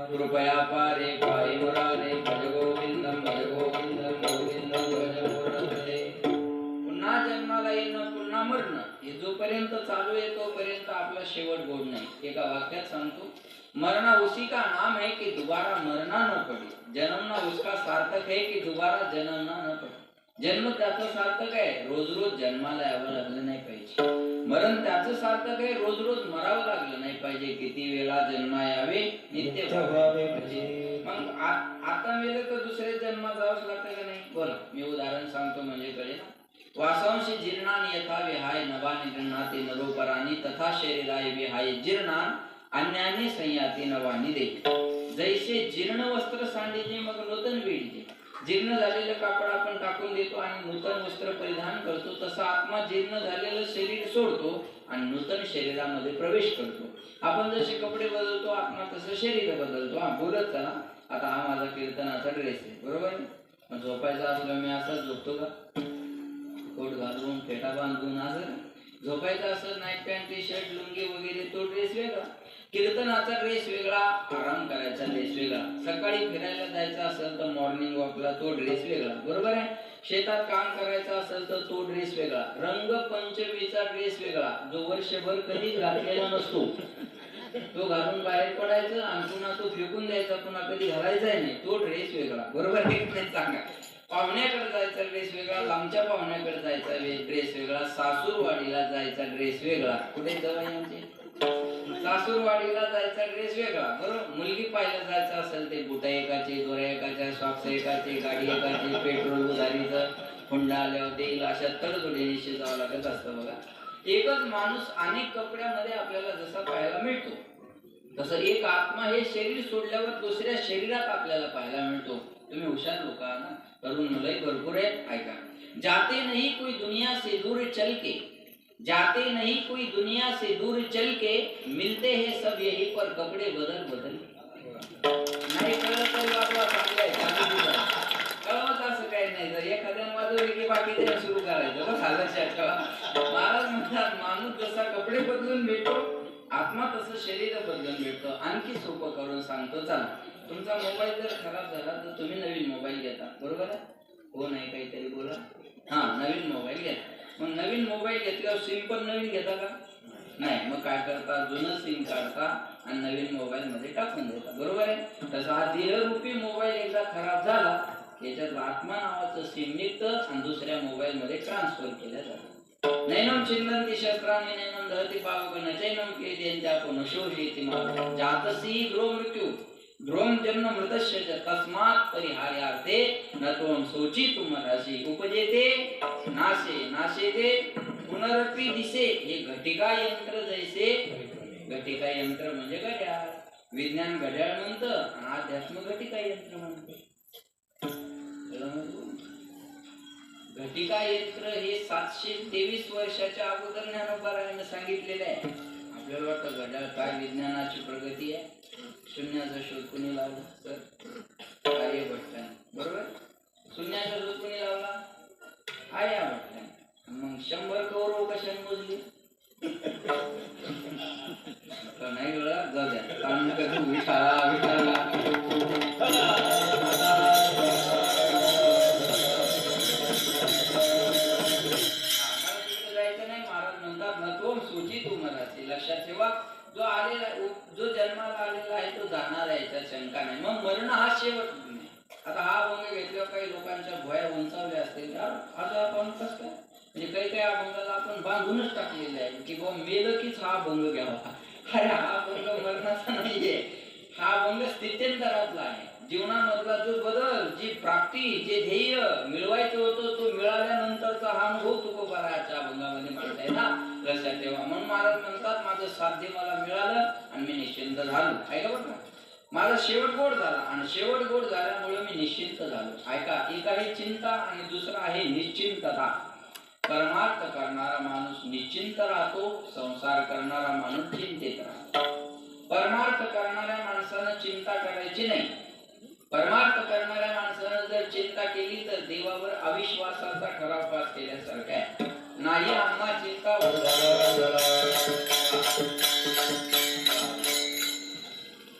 कृपया पारे पाहि मुरारे भज गोविंदम गोविंदम भज गोविंदे. पुन्हा जन्माला येणं पुन्हा मरणं हे जोपर्यंत चालू आहे तोपर्यंत आपला शेवट गोड नाही. एका वाक्यात सांगतो, मरना उसी का नाम है कि दोबारा मरना न पड़े. जन्मना उसका सार्थक है कि दोबारा जन्मना न पड़े. जन्म त्याचं सार्थक आहे, रोज रोज जन्माला यावं लागलं नाही पाहिजे. मरण त्याचं सार्थक आहे, रोज रोज मरावं लागलं नाही पाहिजे. किती वेळा जन्मा यावे नित्य व्हावे. मग आता मेलं तर दुसऱ्या जन्मात जावंच लागतं का नाही? बोला, मी उदाहरण सांगतो म्हणजे कळेल. वासांशी जीर्णानि यथा विहाय नवानि गृह्णाति नरोपराणि तथा शरीराय विहाय जीर्णान अन्याने संयाती नवानी दे. जैसे जीर्ण वस्त्र सांडीचे मग नूतन वीडचे. जीर्ण झालेलं कापड आपण टाकून देतो आणि नूतन वस्त्र परिधान करतो, तसा आत्मा जीर्ण झालेलं शरीर सोडतो आणि नूतन शरीरामध्ये प्रवेश करतो. आपण जसे कपडे बदलतो आत्मा तसं शरीर बदलतो. हा, बोलत चला. आता हा माझा कीर्तनाचा ड्रेस आहे, बरोबर आहे. मग झोपायचा असलो मी असाच झोपतो का? कोट घालून फेटा बांधून असं झोपायचं असं? Night pant T shirt lungi वगैरे तो ड्रेस वेगळा, कीर्तनाचा ड्रेस वेगळा, आराम करायचा ड्रेस वेगळा. सकाळी फिरायला जायचं असेल तर मॉर्निंग वॉकला तो ड्रेस वेगळा, बरोबर आहे. शेतात काम करायचं असेल तर तो ड्रेस वेगळा. रंगपंचमीचा ड्रेस वेगळा, जो वर्षभर कधीच घातलेला नसतो. तो घालून बाहेर पडायचं आणि पुन्हा तो फेकून द्यायचा, पुन्हा कधी घालायचा नाही. तो ड्रेस वेगळा, बरोबर आहे. सांगा, पाहुण्याकडे जायचा ड्रेस वेगळा, लांबच्या पाहुण्याकडे जायचा ड्रेस वेगळा, सासूरवाडीला जायचा ड्रेस वेगळा. कुठे जवळ आमचे सासूरवाडीला जायचा ड्रेस वेगळा, बरोबर. मुलगी पाहायला जायचं असेल ते बुटा एकाचे, दोऱ्या एकाच्या, सॉक्स एकाचे, गाडी एकाची, पेट्रोल उधारीचं, हुंडा आल्यावर देईल अशा तडजोडीने जावं लागत असतं बघा. एकच माणूस अनेक कपड्यामध्ये आपल्याला जसा पाहायला मिळतो तसं एक आत्मा हे शरीर सोडल्यावर दुसऱ्या शरीरात आपल्याला पाहायला मिळतो. तुम्ही हुशार लोक ना, तरुण मुलं भरपूर आहेत, ऐका. जाते नहीं कोई दुनिया से दूर चल के, जाते नहीं कोई दुनिया से दूर चल के, मिलते हैं सब यही पर कपडे बदल बदल. नाही कळलं तर वाजवा, चांगलं आहे, कळवत असं काही नाही. जर एखाद्याने वाजवले की बाकी त्याला सुरू करायचं बस. महाराज म्हणतात माणूस जसा कपडे बदलून भेटतो आत्मा तसं शरीर बदलून भेटतो. आणखी सोपं करून सांगतो, चला. तुमचा मोबाईल जर खराब झाला तर तुम्ही नवीन मोबाईल घेता, बरोबर आहे. हो नाही काहीतरी बोला. हा, नवीन मोबाईल घेता. मग नवीन मोबाईल घेतल्यावर सिम पण नवीन घेता का? नाही. मग काय करता? जुनं सिम काढता आणि नवीन मोबाईल मध्ये टाकून देता, बरोबर आहे. तसा हा देहरूपी मोबाईल एकदा खराब झाला याच्यात आत्मा नावाचं सिम निघतं आणि दुसऱ्या मोबाईल मध्ये ट्रान्सफर केलं जातं. नैनम चिंतन्ति शस्त्राणि नैनम दहति पावक न चैनम क्लेदेन जापो न शोषयति मार्ग जातसी गृह मृत्यू. ध्रुवं जन्म मृतस्य च तस्मात् परिहार्यार्थे न त्वं शोचितुम अर्हसि उपजेते नाशे नाशेते पुनरपि दिसे. हे घटिका यंत्र जैसे, घटिका यंत्र म्हणजे घड्याळ, विज्ञान घड्याळ म्हणतं आणि अध्यात्म घटिका यंत्र म्हणते. घटिका यंत्र हे 723 वर्षाच्या अगोदर ज्ञानोबारायाने सांगितलेले आहे. आपल्याला वाटतं घड्याळ काय विज्ञानाची प्रगती आहे, शून्याचा शोध कोणी लावला तर आर्यभट्टाने, बरोबर. शून्याचा शोध कोणी लावला, आर्यभट्टाने. मग 100 कौरव कशाने मोजली नाही कळला, जाऊ द्या. विठाला विठाला लक्षात ठेवा. जो आलेला, जो जन्माला आलेला आहे तो जाणार आहे, याच्यात शंका नाही. मग मरण हा शेवट नाही. आता हा अभंग घेतल्यावर काही लोकांच्या भया उंचावल्या असतील, आज आपण कसं काय, म्हणजे काही काही अभंगाला आपण बांधूनच टाकलेलं आहे की बाबा मेलं कीच हा अभंग घ्यावा. अरे हा अभंग मरणाचा नाहीये, हा अभंग स्थित्यंतरातला आहे. जीवनामधला जो बदल, जी प्राप्ती, जे ध्येय मिळवायचं होतं तो मिळाल्यानंतरचा हा अनुभव तुकोबाराच्या अभंगामध्ये मांडता आहे ना, लक्षात ठेवा. म्हणून महाराज म्हणतात माझं साध्य मला मिळालं आणि मी निश्चिंत झालो. ऐका बरं, माझा शेवट गोड झाला आणि शेवट गोड झाल्यामुळे मी निश्चिंत झालो. ऐका, एक आहे चिंता आणि दुसरा आहे निश्चिंतता. परमार्थ करणारा माणूस निश्चिंत राहतो, संसार करणारा माणूस चिंतित राहतो. परमार्थ करणाऱ्या माणसानं चिंता करायची नाही. परमार्थ करणाऱ्या माणसानं जर चिंता केली तर देवावर अविश्वासाचा ठराव पास केल्यासारखा आहे. नाही आम्हा चिंता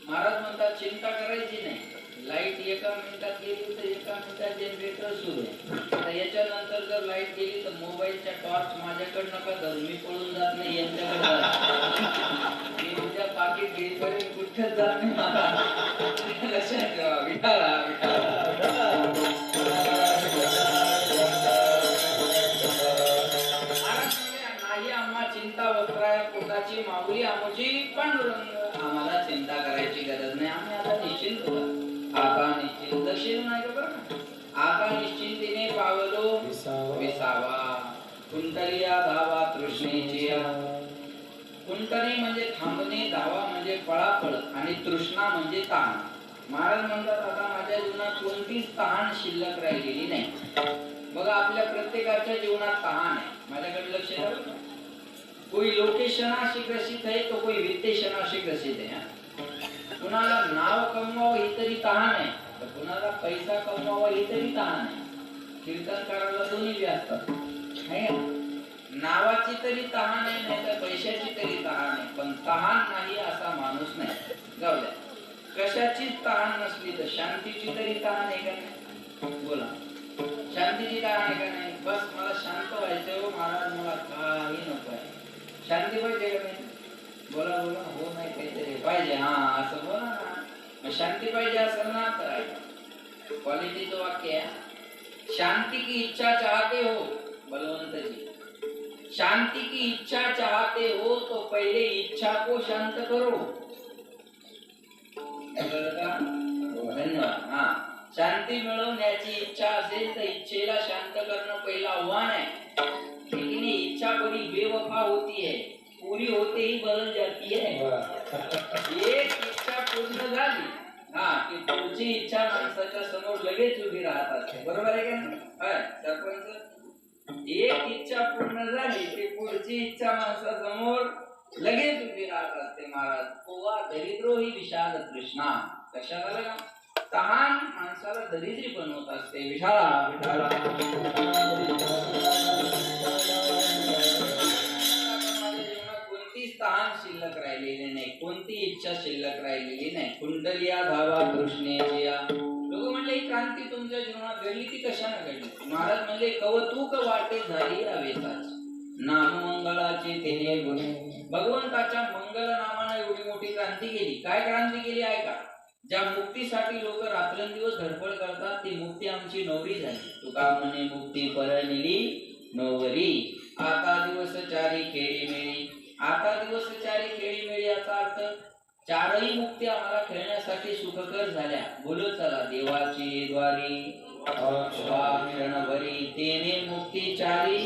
महाराज म्हणतात चिंता करायची नाही. लाईट एका मिनिटात गेली तर एका मिनिटात जनरेटर सुरू आहे. आता याच्यानंतर जर लाईट गेली तर मोबाईलच्या टॉर्च माझ्याकडे नका धरू, मी पळून जात नाही यांच्याकडे. मी उद्या पाकिट घेईपर्यंत कुठेच जात नाही. लक्षात ठेवा. विठाला नाही आम्हा चिंता वक्राया पोटाची माऊली आमची पांडुरंग. आम्हाला चिंता करायची गरज नाही, आम्ही आता निश्चिंत होतो. आता निश्चिंत दक्षिण नाही बरं ना. आता निश्चिंतीने पावलो विसावा, कुंटलिया धावा तृष्णेची. कुंटली म्हणजे थांबणे, धावा म्हणजे पळापळ आणि तृष्णा म्हणजे तहान. महाराज म्हणतात आता माझ्या जीवनात कोणतीच तहान शिल्लक राहिलेली नाही. बघा आपल्या प्रत्येकाच्या जीवनात तहान आहे. माझ्याकडे लक्ष द्या. कोई लोकेशनाशी ग्रसित आहे तो कोई वित्तेशनाशी ग्रसित आहे. कुणाला नाव कमवावं ही तरी तहान आहे, तर कुणाला पैसा कमवावा ही तरी तहान आहे. कीर्तनकाराला दोन्ही बी असतात. नावाची तरी तहान आहे, नाही तर पैशाची तरी तहान आहे, पण तहान नाही असा माणूस नाही. जाऊ द्या, कशाचीच तहान नसली तर शांतीची तरी तहान आहे का नाही? बोला, शांतीची तहान आहे का नाही? बस मला शांत व्हायचंय हो महाराज, मला काही नको आहे. शांती पाहिजे का नाही? बोला बोला. हो नाही काहीतरी पाहिजे, हा असं बोला ना. शांती पाहिजे असेल ना तर क्वालिटीचं वाक्य आहे, शांति की इच्छा चाहते हो बलवंत जी, शांति की इच्छा चाहते हो तो पहले इच्छा को शांत करो. धन्यवाद. हा, शांती मिळवण्याची इच्छा असेल तर इच्छेला शांत करणं पहिलं आव्हान आहे. लेकिन इच्छा बड़ी बेवफा होती है, पूरी होते ही बदल जाती है. एक इच्छा पूर्ण झाली हा की पुढची इच्छा माणसाच्या समोर लगेच उभी राहतात. बरोबर आहे का नाही? सरपंच, एक इच्छा पूर्ण झाली की पुढची इच्छा माणसासमोर लगेच उभी राहत असते. महाराज पोवा दरिद्रो ही विषाद तृष्णा. कशाला लगा तहान माणसाला दरिद्री बनवत असते. विठाला विठाला. कोणतीच तहान शिल्लक राहिलेली नाही, कोणती इच्छा शिल्लक राहिलेली नाही. कुंडलिया धावा कृष्णेची. लोक म्हणले ही क्रांती तुमच्या जीवनात घडली ती कशाने घडली? महाराज म्हणले कवतूक वाटे झाली अवेताची, नाम मंगळाचे तेने गुण. भगवंताच्या मंगल नामाने एवढी मोठी क्रांती केली. काय क्रांती केली ऐका. ज्या मुक्तीसाठी लोक रात्रंदिवस धडपड करतात ती मुक्ती आमची नवरी झाली. तुका म्हणे मुक्ती परळलेली नवरी. आता दिवस चारी खेळी मेळी. आता दिवस चारी खेळी मेळी याचा अर्थ चारही मुक्ती आम्हाला खेळण्यासाठी सुखकर झाल्या. बोलो चला देवाची द्वारी क्षणभरी तेने मुक्ती चारी.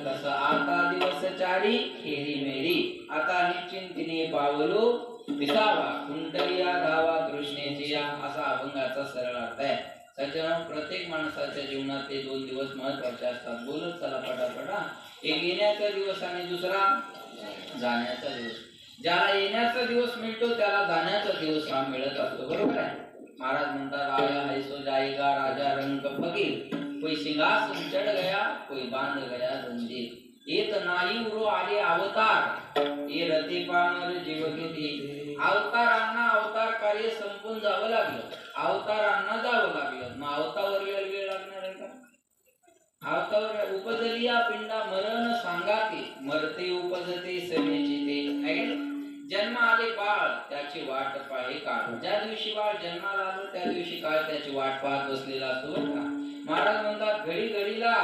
तसं आता दिवस चारी खेरी मेरी. आता निश्चिंतीने पावलो विसावा कुंडलिया धावा कृष्णेची या. असा अभंगाचा सरळ अर्थ आहे. सज्जन, प्रत्येक माणसाच्या जीवनात ते 2 दिवस महत्वाचे असतात. बोलत चला पटापटा. एक येण्याचा दिवस आणि दुसरा जाण्याचा दिवस. ज्याला येण्याचा दिवस मिळतो त्याला जाण्याचा दिवस हा मिळत असतो. बरोबर आहे. महाराज म्हणतात आया है सो जाएगा राजा रंग फकीर. कोई सिंहासन चढ़ गया कोई बांध गया जंजीर. येत नाही उरो आले अवतार ये रती पामर जीव किती. अवतारांना अवतार कार्य संपून जावं लागलं. अवतारांना जावं लागलं. मग अवतावर वेळ लागणार आहे का? अवतावर उपजलिया पिंडा मरण सांगाते मरते उपजते समेची ते. जन्म आले बाळ त्याची वाट पाहे काळ. ज्या दिवशी बाळ जन्माला आलो त्या दिवशी काळ त्याची वाट पाहत बसलेला असतो. बरं का? महाराज म्हणतात घडी घडीला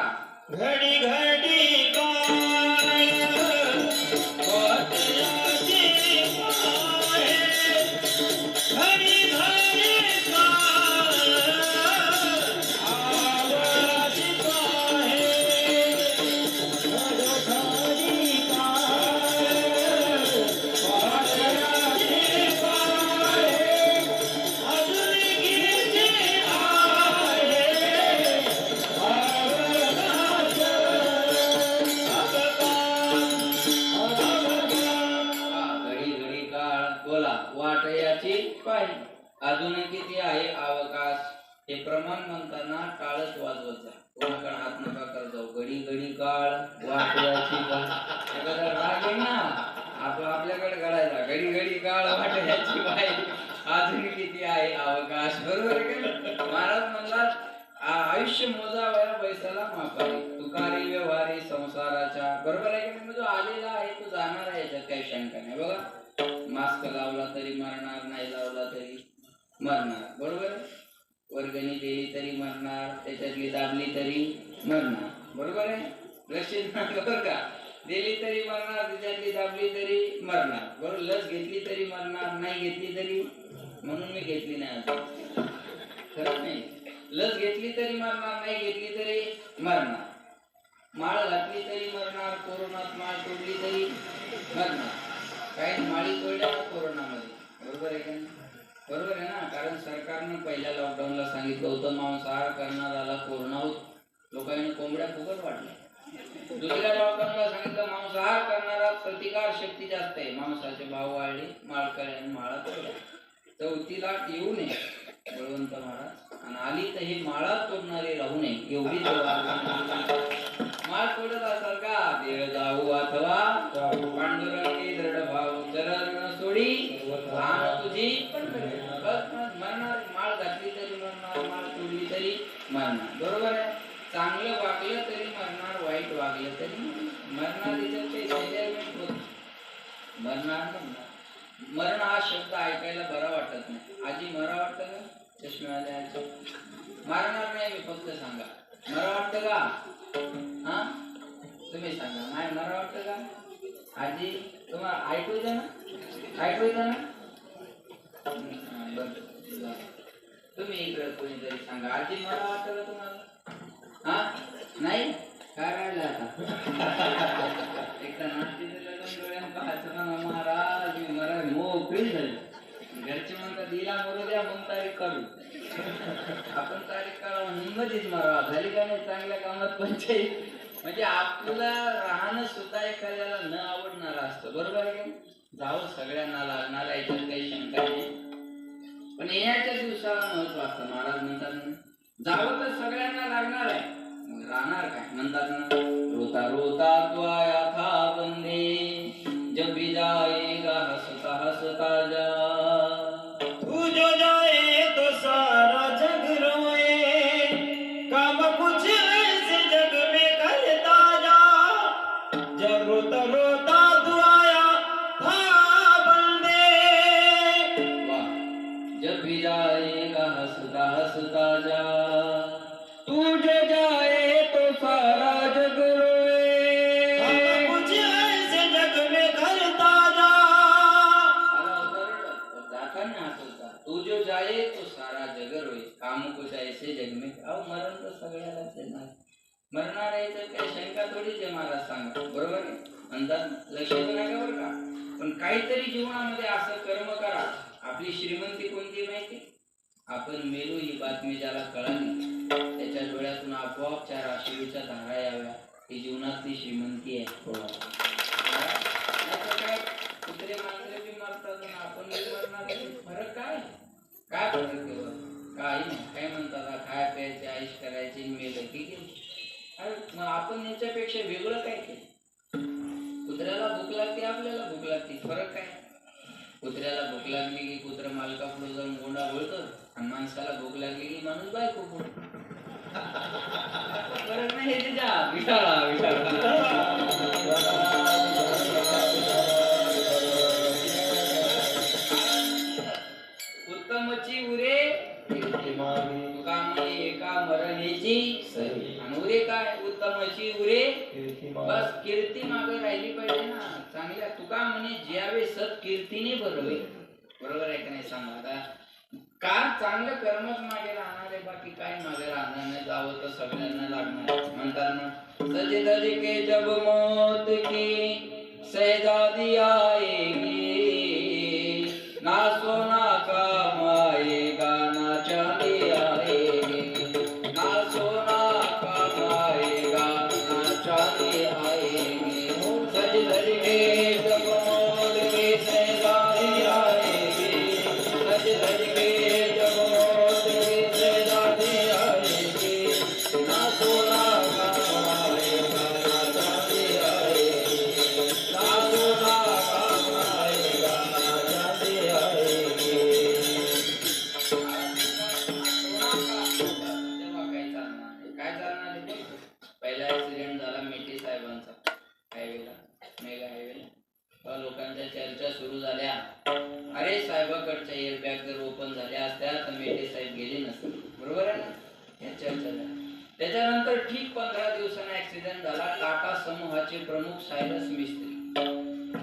घडी घडी काय वाटयाची पाहे. घडी घडी काय आवाजी पाहे. घडी काय वाटयाची पाहे. अजून किती आहे घडी घडी काळ. बोला वाट याची पाहिजे. अजून किती आहे अवकाश. हे प्रमाण म्हणताना टाळच वाजवत जा. कोणाकडे हात नका कर जाऊ. घडी घडी काळ वाट याची पाहिजे. एखादा राग आहे ना आपल्याकडे घडायचा. घडी घडी काळ वाट याची पाहिजे. अजून किती आहे अवकाश. बरोबर आहे का? महाराज म्हणतात आयुष्य मोजावया पैसाला मापारी. तुकारी व्यवहारी संसाराच्या. बरोबर आहे की म्हणजे जो आलेला आहे तो जाणार आहे. याच्यात काही शंका नाही. बघा मास्क लावला तरी मरणार, नाही लावला तरी मरणार. बरोबर. वर्गणी दिली तरी मरणार, त्याच्यातली दाबली तरी मरणार. बरोबर आहे. लक्षात बरोबर का? दिली तरी मरणार, त्याच्यातली दाबली तरी मरणार. बरोबर. लस घेतली तरी मरणार, नाही घेतली तरी. म्हणून मी घेतली नाही आता. खरंच नाही. लस घेतली तरी मरणार, नाही घेतली तरी मरणार. माळ घातली तरी मरणार, कोरोनात माळ तोडली तरी मरणार. काही माळी तोडल्या कोरोनामध्ये. बरोबर आहे का? बरोबर आहे ना? कारण सरकारनं पहिल्या लॉकडाऊनला सांगितलं होतं मांसाहार करणाऱ्याला कोरोना होत. लोकांनी कोंबड्या फुकट वाटल्या. दुसऱ्या लॉकडाऊनला सांगितलं मांसाहार करणारा प्रतिकार शक्ती जास्त आहे. मांसाचे भाव वाढले, माळकऱ्यांनी माळा तोडल्या. चौथीला येऊ नये बळवंत महाराज. आणि आली तर हे माळा तोडणारे राहू नये एवढी माळ तोडत असाल का देव जाऊ अथवा पांडुरंगी दृढ भाव चरण सोडी आण तुझी मरणार. माळ घातली तरी मरणार, माळ तोडली तरी मरणार. बरोबर आहे. चांगलं वागलं तरी मरणार, वाईट वागलं तरी मरणार. इथं काही मेजरमेंट होत मरणार. मरण हा शब्द ऐकायला बरा वाटत नाही. आजी मरा वाटतं का? चष्म्यावाल्या मारणार नाही मी. फक्त सांगा मरा वाटतं का? हा तुम्ही सांगा. नाही मरा वाटतं का? आजी तुम्हाला ऐकू द्या ना. ऐकू द्या ना. तुम्ही इकडे कोणीतरी सांगा. आजी मरा वाटतं का तुम्हाला? हा नाही काय राहिलं आता? एकदा नाश्ती डोळ्यानं पाहायचं ना महाराज मरा मोकळी झाली. घरचे म्हणतात दिला मरू द्या मग तारीख काढू. आपण तारीख काढा हिंमतीच मारा झाली का नाही. चांगल्या कामात पंचायत. म्हणजे आपलं राहणं सुद्धा एखाद्याला न आवडणार असतं. बरोबर आहे. जावं सगळ्यांना लागणार, याच्यात काही शंका नाही. पण येण्याच्या दिवसाला महत्व असतं. महाराज म्हणतात जावं तर सगळ्यांना लागणार आहे, मग राहणार काय. म्हणतात ना रोता रोता द्वाया था बंदे जब भी जाएगा हंसता हंसता जा. तू जो जाए तो सारा जग रोए. काम कुछ ऐसे जग में करता जा. जब रोता रोता तू आया था बंदे. वाह. जब भी जाएगा हंसता हंसता जा. तू जो जाए तो सारा जग रोए. काम कुछ ऐसे मरण तर सगळ्यालाच येणार. मरणार याच्यात काही शंका थोडीच आहे. महाराज सांगा बरोबर आहे म्हणतात, लक्ष देऊ नका बरं का. पण काहीतरी जीवनामध्ये असं कर्म करा. आपली श्रीमंती कोणती माहिती? आपण मेलो ही बातमी ज्याला कळाली त्याच्या डोळ्यातून आपोआप 4 आशिवीच्या धारा याव्या. ही जीवनातली श्रीमंती आहे. नाहीतर काय कुत्रे मांजरे बी मरतात आणि आपण बी मरणार, फरक काय? काय फरक तेव्हा? काही नाही. काय म्हणतात खाय प्यायचे आयुष करायचे मेलं ठीक आहे. अरे मग आपण याच्यापेक्षा वेगळं काय केलं? कुत्र्याला भूक लागते, आपल्याला भूक लागते, फरक काय? कुत्र्याला भूक लागली की कुत्र मालका पुढे जाऊन गोंडा बोलतं आणि माणसाला भूक लागली की माणूस बायको पुढे. फरक नाही त्याच्या. विचारा उत्तमची उरे तुका म्हणे एका मरणेची सरी. आणि उरे काय? उत्तमची उरे बस कीर्ती मागे राहिली पाहिजे ना चांगल्या. तुका म्हणे ज्यावे सत कीर्तीने भरवे. बरोबर आहे का नाही सांगा आता. का चांगलं कर्मच मागे राहणार आहे, बाकी काय मागे राहणार नाही. जावं तर सगळ्यांना लागणार. म्हणतात ना सजे धज के जब मौत की सहजादी आएगी ना सोना कमाएगा ना चांदी आएगी. ना सोना कमाएगा ना चांदी आएगी. सज धज के जब मौत की सहजादी आएगी. सज धज के जब मौत की सहजादी आएगी. ना सोना कमाएगा ना चांदी आएगी. ना सोना कमाएगा ना चांदी आएगी. तेव्हा काय चालणार आहे? काय चालणार आहे ते? पहिला ऍक्सिडेंट झाला मेटे साहेबांचा हायवेला, मेगा हायवेला. तेव्हा लोकांच्या चर्चा सुरू झाल्या. अरे साहेबाकडच्या एअरबॅग जर ओपन झाल्या असत्या तर मेटे साहेब गेले नसते. बरोबर आहे ना? या चर्चा झाल्या. त्याच्यानंतर ठीक 15 दिवसांनी ऍक्सिडेंट झाला. टाटा समूहाचे प्रमुख सायरस मिस्त्री,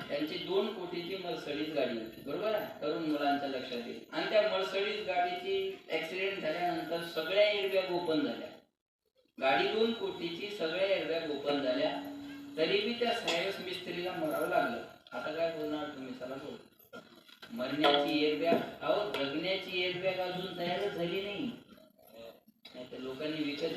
त्यांची 2 कोटीची मर्सडीज गाडी होती. बरोबर आहे? तरुण मुलांच्या लक्षात येईल. आणि त्या मर्सडीज गाडीची ऍक्सिडेंट झाल्यानंतर सगळ्या एअरबॅग ओपन झाल्या. गाडी 2 कोटीची, सगळ्या एअरबॅग ओपन झाल्या. तरी बी त्या सायरस मिस्त्रीला मरावं लागलं. आता काय बोलणार तुम्ही? चला बोल. मरण्याची एअरबॅग, अहो जगण्याची एअरबॅग अजून तयारच झाली नाही. नाहीतर लोकांनी विकत